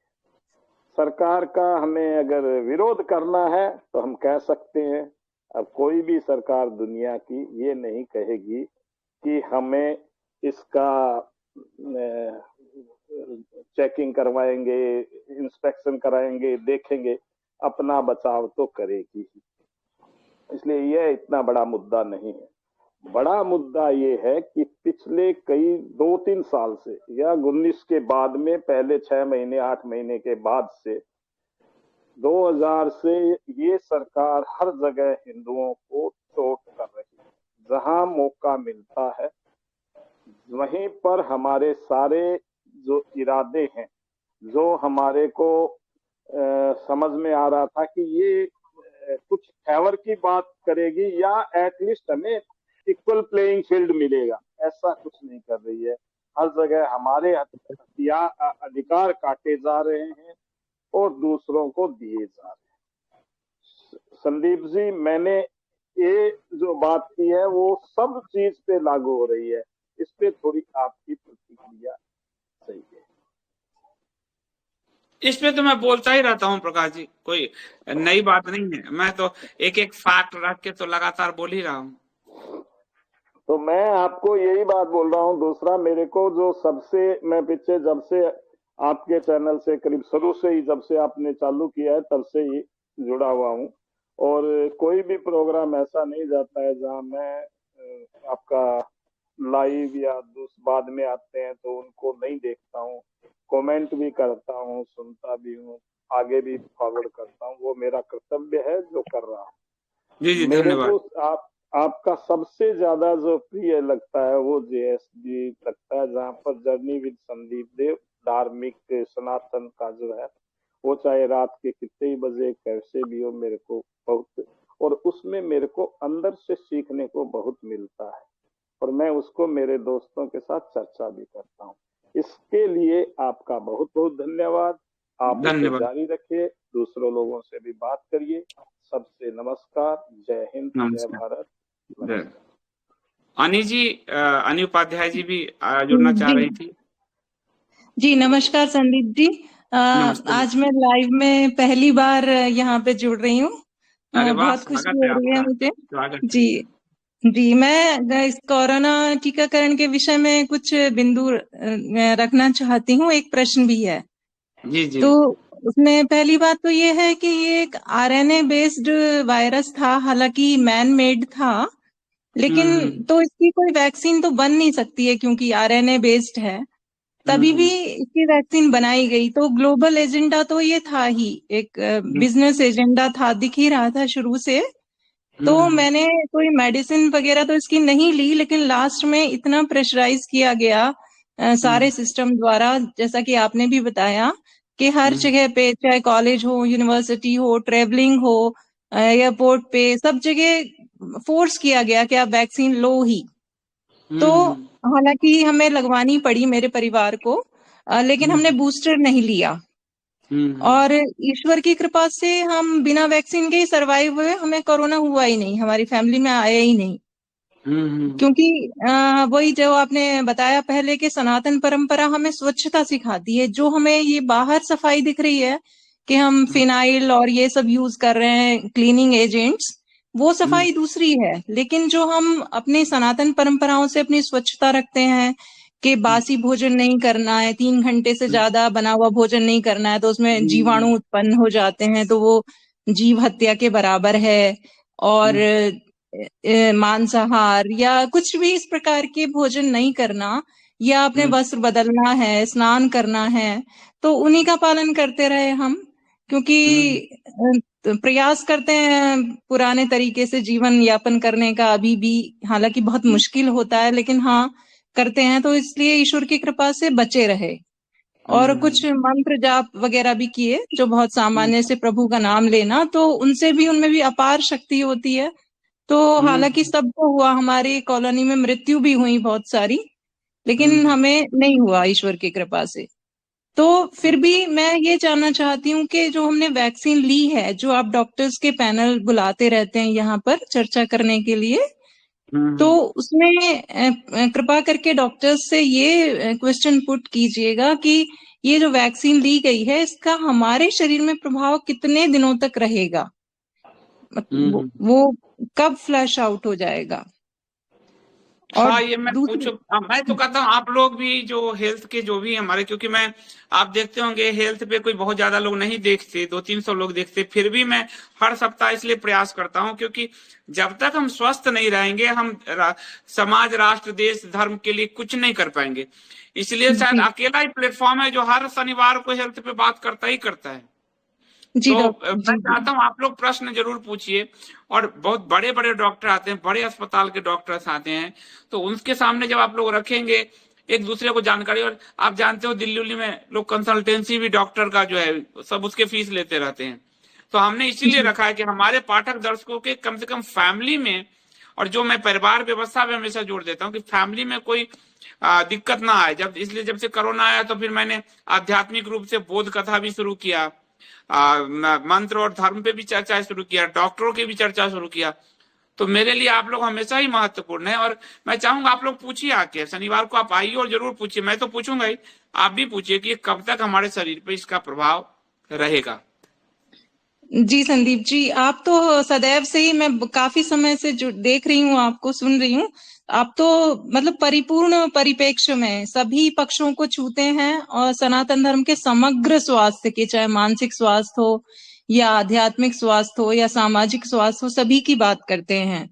सरकार का हमें अगर विरोध करना है तो हम कह सकते हैं। अब कोई भी सरकार दुनिया की ये नहीं कहेगी कि हमें इसका चेकिंग करवाएंगे, इंस्पेक्शन कराएंगे, देखेंगे। अपना बचाव तो करेगी ही। इसलिए यह इतना बड़ा मुद्दा नहीं है। बड़ा मुद्दा ये है कि पिछले कई 2-3 साल से, या 19 के बाद में, पहले 6 महीने 8 महीने के बाद से, 2000 से ये सरकार हर जगह हिंदुओं को चोट कर रही है। जहां मौका मिलता है वहीं पर हमारे सारे जो इरादे हैं, जो हमारे को समझ में आ रहा था कि ये कुछ फेवर की बात करेगी या एटलीस्ट हमें इक्वल प्लेइंग फील्ड मिलेगा, ऐसा कुछ नहीं कर रही है। हर जगह हमारे अधिकार काटे जा रहे हैं और दूसरों को दिए जा रहे हैं। संदीप जी, मैंने ये जो बात की है वो सब चीज पे लागू हो रही है, इस पे थोड़ी आपकी प्रतिक्रिया सही है? इसमें तो मैं बोलता ही रहता हूँ प्रकाश जी, कोई नई बात नहीं है। मैं तो एक एक फैक्ट रख के तो लगातार बोल ही रहा हूँ। तो मैं आपको यही बात बोल रहा हूँ। दूसरा, मेरे को जो सबसे, मैं पीछे जब से आपके चैनल से करीब शुरू से ही, जब से आपने चालू किया है तब से ही जुड़ा हुआ हूँ, और कोई भी प्रोग्राम ऐसा नहीं जाता है जहाँ मैं आपका लाइव या बाद में आते हैं तो उनको नहीं देखता हूँ, कमेंट भी करता हूँ, सुनता भी हूँ, आगे भी फॉरवर्ड करता हूँ। वो मेरा कर्तव्य है जो कर रहा हूँ। जी जी, मेरे धन्यवाद। को आपका सबसे ज्यादा जो प्रिय लगता है वो JSD लगता है, जहाँ पर जर्नी विद संदीप देव, धार्मिक सनातन का जो है वो, चाहे रात के कितने ही बजे कैसे भी हो, मेरे को बहुत, और उसमें मेरे को अंदर से सीखने को बहुत मिलता है, और मैं उसको मेरे दोस्तों के साथ चर्चा भी करता हूँ। इसके लिए आपका बहुत बहुत धन्यवाद। आप इसे धन्यवाद। जारी रखिए, दूसरों लोगों से भी बात करिए। सबसे नमस्कार, जय हिंद, जय नमस्कार। भारत। अनी जी, अनी उपाध्याय जी भी जुड़ना चाह रही थी। जी नमस्कार संदीप जी। नमस्ते। आज मैं लाइव में पहली बार यहाँ पे जुड़ रही हूँ। अरे वाह, बहुत खुशी स्वागत है हो रही है आपका, मुझे। स्वागत है। जी जी, मैं इस कोरोना टीकाकरण के विषय में कुछ बिंदु रखना चाहती हूँ। एक प्रश्न भी है। जी जी। तो उसमें पहली बात तो ये है कि ये एक RNA बेस्ड वायरस था, हालांकि मैन मेड था, लेकिन तो इसकी कोई वैक्सीन तो बन नहीं सकती है क्योंकि RNA बेस्ड है। तभी भी इसकी वैक्सीन बनाई गई। तो ग्लोबल एजेंडा तो ये था ही, एक बिजनेस एजेंडा था, दिख ही रहा था शुरू से। तो मैंने कोई मेडिसिन वगैरह तो इसकी नहीं ली, लेकिन लास्ट में इतना प्रेशराइज किया गया सारे सिस्टम द्वारा, जैसा कि आपने भी बताया, कि हर जगह पे, चाहे कॉलेज हो, यूनिवर्सिटी हो, ट्रेवलिंग हो, एयरपोर्ट पे, सब जगह फोर्स किया गया कि आप वैक्सीन लो ही। तो हालांकि हमें लगवानी पड़ी, मेरे परिवार को, लेकिन हमने बूस्टर नहीं लिया। और ईश्वर की कृपा से हम बिना वैक्सीन के ही सरवाइव हुए, हमें कोरोना हुआ ही नहीं, हमारी फैमिली में आया ही नहीं। क्योंकि वही जो आपने बताया पहले, कि सनातन परंपरा हमें स्वच्छता सिखाती है। जो हमें ये बाहर सफाई दिख रही है कि हम फिनाइल और ये सब यूज कर रहे हैं, क्लीनिंग एजेंट्स, वो सफाई दूसरी है। लेकिन जो हम अपनी सनातन परंपराओं से अपनी स्वच्छता रखते हैं कि बासी भोजन नहीं करना है, 3 घंटे से ज्यादा बना हुआ भोजन नहीं करना है, तो उसमें जीवाणु उत्पन्न हो जाते हैं, तो वो जीव हत्या के बराबर है। और मांसाहार या कुछ भी इस प्रकार के भोजन नहीं करना, या अपने वस्त्र बदलना है, स्नान करना है, तो उन्हीं का पालन करते रहे हम। क्योंकि प्रयास करते हैं पुराने तरीके से जीवन यापन करने का अभी भी, हालांकि बहुत मुश्किल होता है, लेकिन हाँ करते हैं। तो इसलिए ईश्वर की कृपा से बचे रहे, और कुछ मंत्र जाप वगैरह भी किए, जो बहुत सामान्य से प्रभु का नाम लेना, तो उनसे भी, उनमें भी अपार शक्ति होती है। तो हालांकि सबको हुआ, हमारी कॉलोनी में मृत्यु भी हुई बहुत सारी, लेकिन हमें नहीं हुआ ईश्वर की कृपा से। तो फिर भी मैं ये जानना चाहती हूँ कि जो हमने वैक्सीन ली है, जो आप डॉक्टर्स के पैनल बुलाते रहते हैं यहाँ पर चर्चा करने के लिए, तो उसमें कृपा करके डॉक्टर्स से ये क्वेश्चन पुट कीजिएगा कि ये जो वैक्सीन ली गई है, इसका हमारे शरीर में प्रभाव कितने दिनों तक रहेगा, वो कब फ्लैश आउट हो जाएगा। और हाँ, ये मैं पूछूं, मैं तो कहता हूँ आप लोग भी जो हेल्थ के जो भी हमारे, क्योंकि मैं, आप देखते होंगे हेल्थ पे कोई बहुत ज्यादा लोग नहीं देखते, 200-300 लोग देखते, फिर भी मैं हर सप्ताह इसलिए प्रयास करता हूँ, क्योंकि जब तक हम स्वस्थ नहीं रहेंगे, हम समाज, राष्ट्र, देश, धर्म के लिए कुछ नहीं कर पाएंगे। इसलिए शायद अकेला ही प्लेटफॉर्म है जो हर शनिवार को हेल्थ पे बात करता ही करता है। तो मैं चाहता हूँ आप लोग प्रश्न जरूर पूछिए, और बहुत बड़े बड़े डॉक्टर आते हैं, बड़े अस्पताल के डॉक्टर्स आते हैं, तो उनके सामने जब आप लोग रखेंगे एक दूसरे को जानकारी, और आप जानते हो दिल्ली में लोग कंसल्टेंसी भी डॉक्टर का जो है सब उसके फीस लेते रहते हैं। तो हमने इसीलिए रखा है कि हमारे पाठक दर्शकों के कम से कम फैमिली में, और जो मैं परिवार व्यवस्था में हमेशा जोड़ देता हूँ कि फैमिली में कोई दिक्कत ना आए। इसलिए जब से कोरोना आया तो फिर मैंने आध्यात्मिक रूप से बोध कथा भी शुरू किया, मंत्र और धर्म पे भी चर्चा शुरू किया, डॉक्टरों की भी चर्चा शुरू किया। तो मेरे लिए आप लोग हमेशा ही महत्वपूर्ण है, और मैं चाहूंगा आप लोग पूछिए आके, शनिवार को आप आइए और जरूर पूछिए, मैं तो पूछूंगा ही, आप भी पूछिए कि कब तक हमारे शरीर पे इसका प्रभाव रहेगा। जी संदीप जी, आप तो सदैव से ही, मैं काफी समय से जो देख रही हूँ, आपको सुन रही हूँ, आप तो मतलब परिपूर्ण परिप्रेक्ष्य में सभी पक्षों को छूते हैं और सनातन धर्म के समग्र स्वास्थ्य के, चाहे मानसिक स्वास्थ्य हो या आध्यात्मिक स्वास्थ्य हो या सामाजिक स्वास्थ्य हो, सभी की बात करते हैं।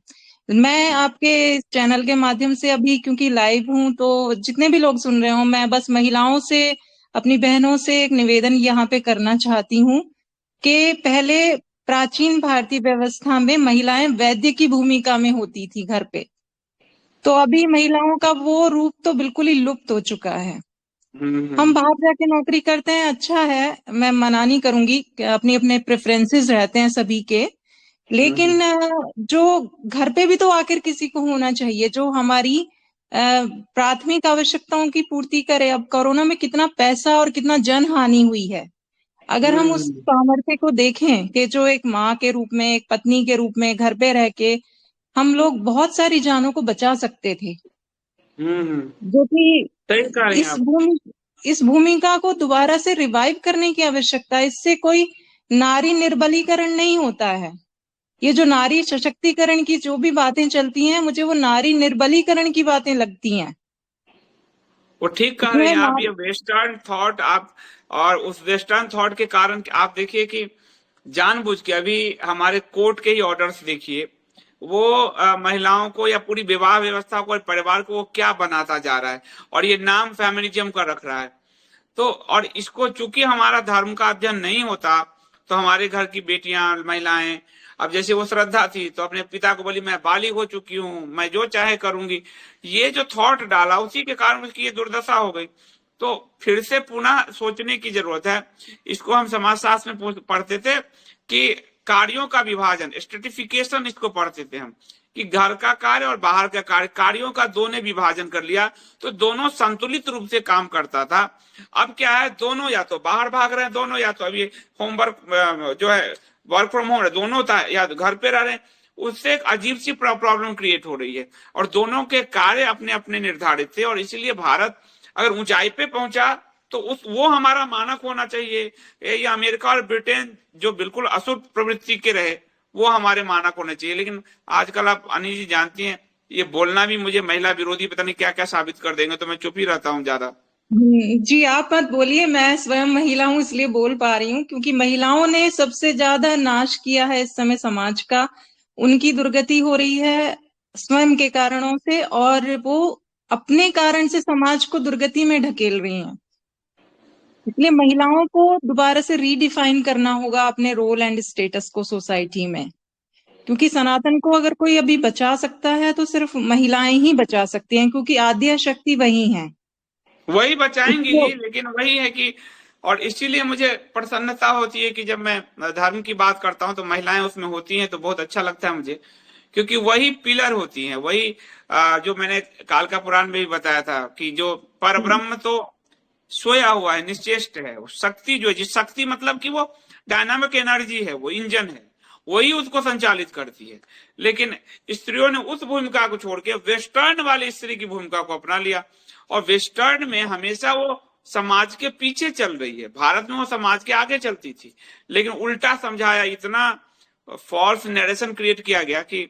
मैं आपके चैनल के माध्यम से अभी क्योंकि लाइव हूं, तो जितने भी लोग सुन रहे हो, मैं बस महिलाओं से, अपनी बहनों से एक निवेदन यहाँ पे करना चाहती हूँ कि पहले प्राचीन भारतीय व्यवस्था में महिलाएं वैद्य की भूमिका में होती थी घर पे, तो अभी महिलाओं का वो रूप तो बिल्कुल ही लुप्त हो चुका है। हम बाहर जाके नौकरी करते हैं, अच्छा है, मैं मना नहीं करूंगी, अपने अपने प्रेफरेंसेस रहते हैं सभी के, लेकिन जो घर पे भी तो आखिर किसी को होना चाहिए जो हमारी प्राथमिक आवश्यकताओं की पूर्ति करे। अब कोरोना में कितना पैसा और कितना जन हानि हुई है, अगर हम उस सामर्थ्य को देखें कि जो एक माँ के रूप में, एक पत्नी के रूप में घर पे रह के हम लोग बहुत सारी जानों को बचा सकते थे, जो कि इस भूमिका को दोबारा से रिवाइव करने की आवश्यकता है। इससे कोई नारी निर्बलीकरण नहीं होता है। ये जो नारी सशक्तिकरण की जो भी बातें चलती हैं, मुझे वो नारी निर्बलीकरण की बातें लगती हैं। वो ठीक कह रहे हैं आप, ये वेस्टर्न थॉट आप, और उस वेस्टर्न थॉट के कारण आप देखिए कि जानबूझ के अभी हमारे कोर्ट के ही ऑर्डर्स देखिए, वो महिलाओं को या पूरी विवाह व्यवस्था को, परिवार को वो क्या बनाता जा रहा है, और ये नाम फेमिनिज्म का रख रहा है। तो और इसको चूंकि हमारा धर्म का अध्ययन नहीं होता, तो हमारे घर की बेटियां, महिलाएं, अब जैसे वो श्रद्धा थी तो अपने पिता को बोली मैं बालिग हो चुकी हूँ, मैं जो चाहे करूंगी, ये जो थॉट डाला उसी के कारण उसकी ये दुर्दशा हो गई। तो फिर से पुनः सोचने की जरूरत है। इसको हम समाजशास्त्र में पढ़ते थे कि कार्यों का विभाजन, स्ट्रेटिफिकेशन इसको पढ़ते थे हम, कि घर का कार्य और बाहर का कार्य, कार्यों का दो ने विभाजन कर लिया तो दोनों संतुलित रूप से काम करता था। अब क्या है, दोनों या तो बाहर भाग रहे हैं, दोनों या तो अभी होमवर्क जो है वर्क फ्रॉम होम दोनों था, या घर पे रह रहे हैं, उससे एक अजीब सी प्रॉब्लम क्रिएट हो रही है। और दोनों के कार्य अपने अपने निर्धारित थे, और इसीलिए भारत अगर ऊंचाई पे पहुंचा तो वो हमारा मानक होना चाहिए। ये अमेरिका और ब्रिटेन जो बिल्कुल असुर प्रवृत्ति के रहे, वो हमारे मानक होने चाहिए। लेकिन आजकल आप अनिल जी जानती हैं, ये बोलना भी मुझे महिला विरोधी पता नहीं क्या क्या साबित कर देंगे, तो मैं चुप ही रहता हूँ ज्यादा। जी आप मत बोलिए, मैं स्वयं महिला हूँ इसलिए बोल पा रही हूँ, क्योंकि महिलाओं ने सबसे ज्यादा नाश किया है इस समय समाज का। उनकी दुर्गति हो रही है स्वयं के कारणों से, और वो अपने कारण से समाज को दुर्गति में ढकेल रही हैं। इसलिए महिलाओं को दोबारा से रीडिफाइन करना होगा अपने रोल एंड स्टेटस को सोसाइटी में, क्योंकि सनातन को अगर कोई अभी बचा सकता है तो सिर्फ महिलाएं ही बचा सकती हैं, क्योंकि आद्य शक्ति वही है, वही बचाएंगी ही। लेकिन वही है कि, और इसीलिए मुझे प्रसन्नता होती है कि जब मैं धर्म की बात करता हूँ तो महिलाएं उसमें होती हैं, तो बहुत अच्छा लगता है मुझे, क्योंकि वही पिलर होती हैं। वही जो मैंने काल का पुराण में भी बताया था कि जो परब्रह्म तो सोया हुआ है, निश्चेष्ट है, वो शक्ति जो है, जिस शक्ति मतलब कि वो डायनामिक एनर्जी है, वो इंजन है, वही उसको संचालित करती है। लेकिन स्त्रियों ने उस भूमिका को छोड़ के वेस्टर्न वाली स्त्री की भूमिका को अपना लिया, और वेस्टर्न में हमेशा वो समाज के पीछे चल रही है। भारत में वो समाज के आगे चलती थी, लेकिन उल्टा समझाया, इतना फॉल्स नरेशन क्रिएट किया गया कि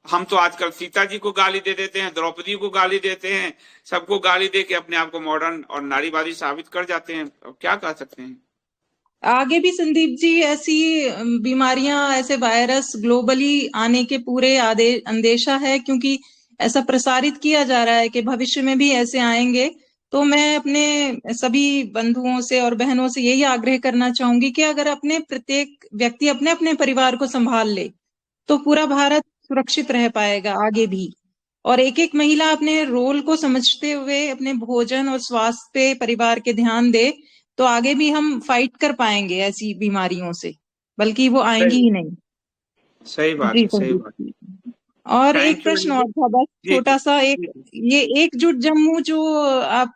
हम तो आजकल सीता जी को गाली दे देते हैं, द्रौपदी को गाली देते हैं, सबको गाली दे के अपने आप को मॉडर्न और नारीवादी साबित कर जाते हैं। अब क्या कह सकते हैं। आगे भी संदीप जी ऐसी बीमारियां, ऐसे वायरस ग्लोबली आने के पूरे अंदेशा है, क्योंकि ऐसा प्रसारित किया जा रहा है कि भविष्य में भी ऐसे आएंगे। तो मैं अपने सभी बंधुओं से और बहनों से यही आग्रह करना चाहूंगी कि अगर अपने प्रत्येक व्यक्ति अपने अपने परिवार को संभाल ले तो पूरा भारत सुरक्षित रह पाएगा आगे भी। और एक एक महिला अपने रोल को समझते हुए अपने भोजन और स्वास्थ्य पे परिवार के ध्यान दे, तो आगे भी हम फाइट कर पाएंगे ऐसी बीमारियों से, बल्कि वो आएंगी ही नहीं। सही बात है, सही बात। और एक प्रश्न और था बस छोटा सा, ये एकजुट जम्मू जो आप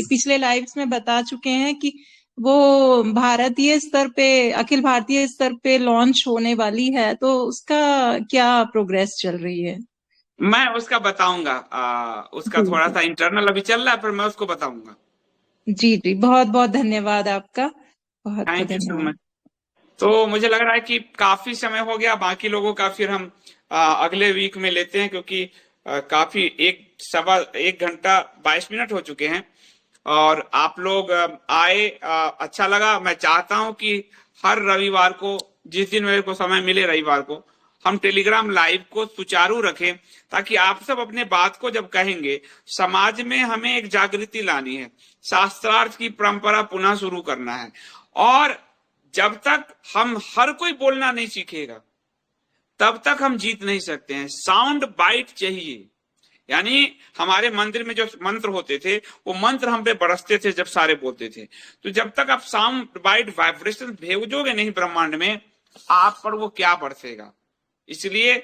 पिछले लाइव्स में बता चुके हैं कि वो भारतीय स्तर पे, अखिल भारतीय स्तर पे लॉन्च होने वाली है, तो उसका क्या प्रोग्रेस चल रही है? मैं उसका बताऊंगा, उसका जी थोड़ा जी सा इंटरनल अभी चल रहा है, पर मैं उसको बताऊंगा। जी जी, बहुत बहुत धन्यवाद आपका, बहुत बहुत थैंक यू सो धन्यवाद। मच। तो मुझे लग रहा है कि काफी समय हो गया, बाकी लोगों का फिर हम अगले वीक में लेते हैं, क्योंकि काफी 1 घंटा 22 मिनट हो चुके हैं और आप लोग आए, अच्छा लगा। मैं चाहता हूं कि हर रविवार को, जिस दिन मेरे को समय मिले रविवार को, हम टेलीग्राम लाइव को सुचारू रखें, ताकि आप सब अपने बात को जब कहेंगे, समाज में हमें एक जागृति लानी है, शास्त्रार्थ की परंपरा पुनः शुरू करना है। और जब तक हम हर कोई बोलना नहीं सीखेगा, तब तक हम जीत नहीं सकते हैं। साउंड बाइट चाहिए, यानी हमारे मंदिर में जो मंत्र होते थे, वो मंत्र हम पे बरसते थे जब सारे बोलते थे। तो जब तक आप साउंड बाइट वाइब्रेशन भेजोगे नहीं ब्रह्मांड में, आप पर वो क्या बरसेगा। इसलिए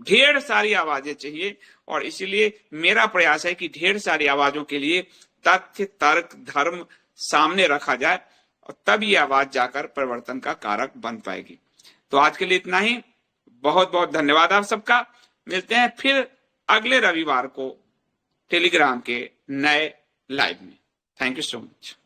ढेर सारी आवाजें चाहिए, और इसीलिए मेरा प्रयास है कि ढेर सारी आवाजों के लिए तथ्य, तर्क, धर्म सामने रखा जाए, और तब ये आवाज जाकर परिवर्तन का कारक बन पाएगी। तो आज के लिए इतना ही। बहुत बहुत धन्यवाद आप सबका। मिलते हैं फिर अगले रविवार को टेलीग्राम के नए लाइव में। Thank you so much.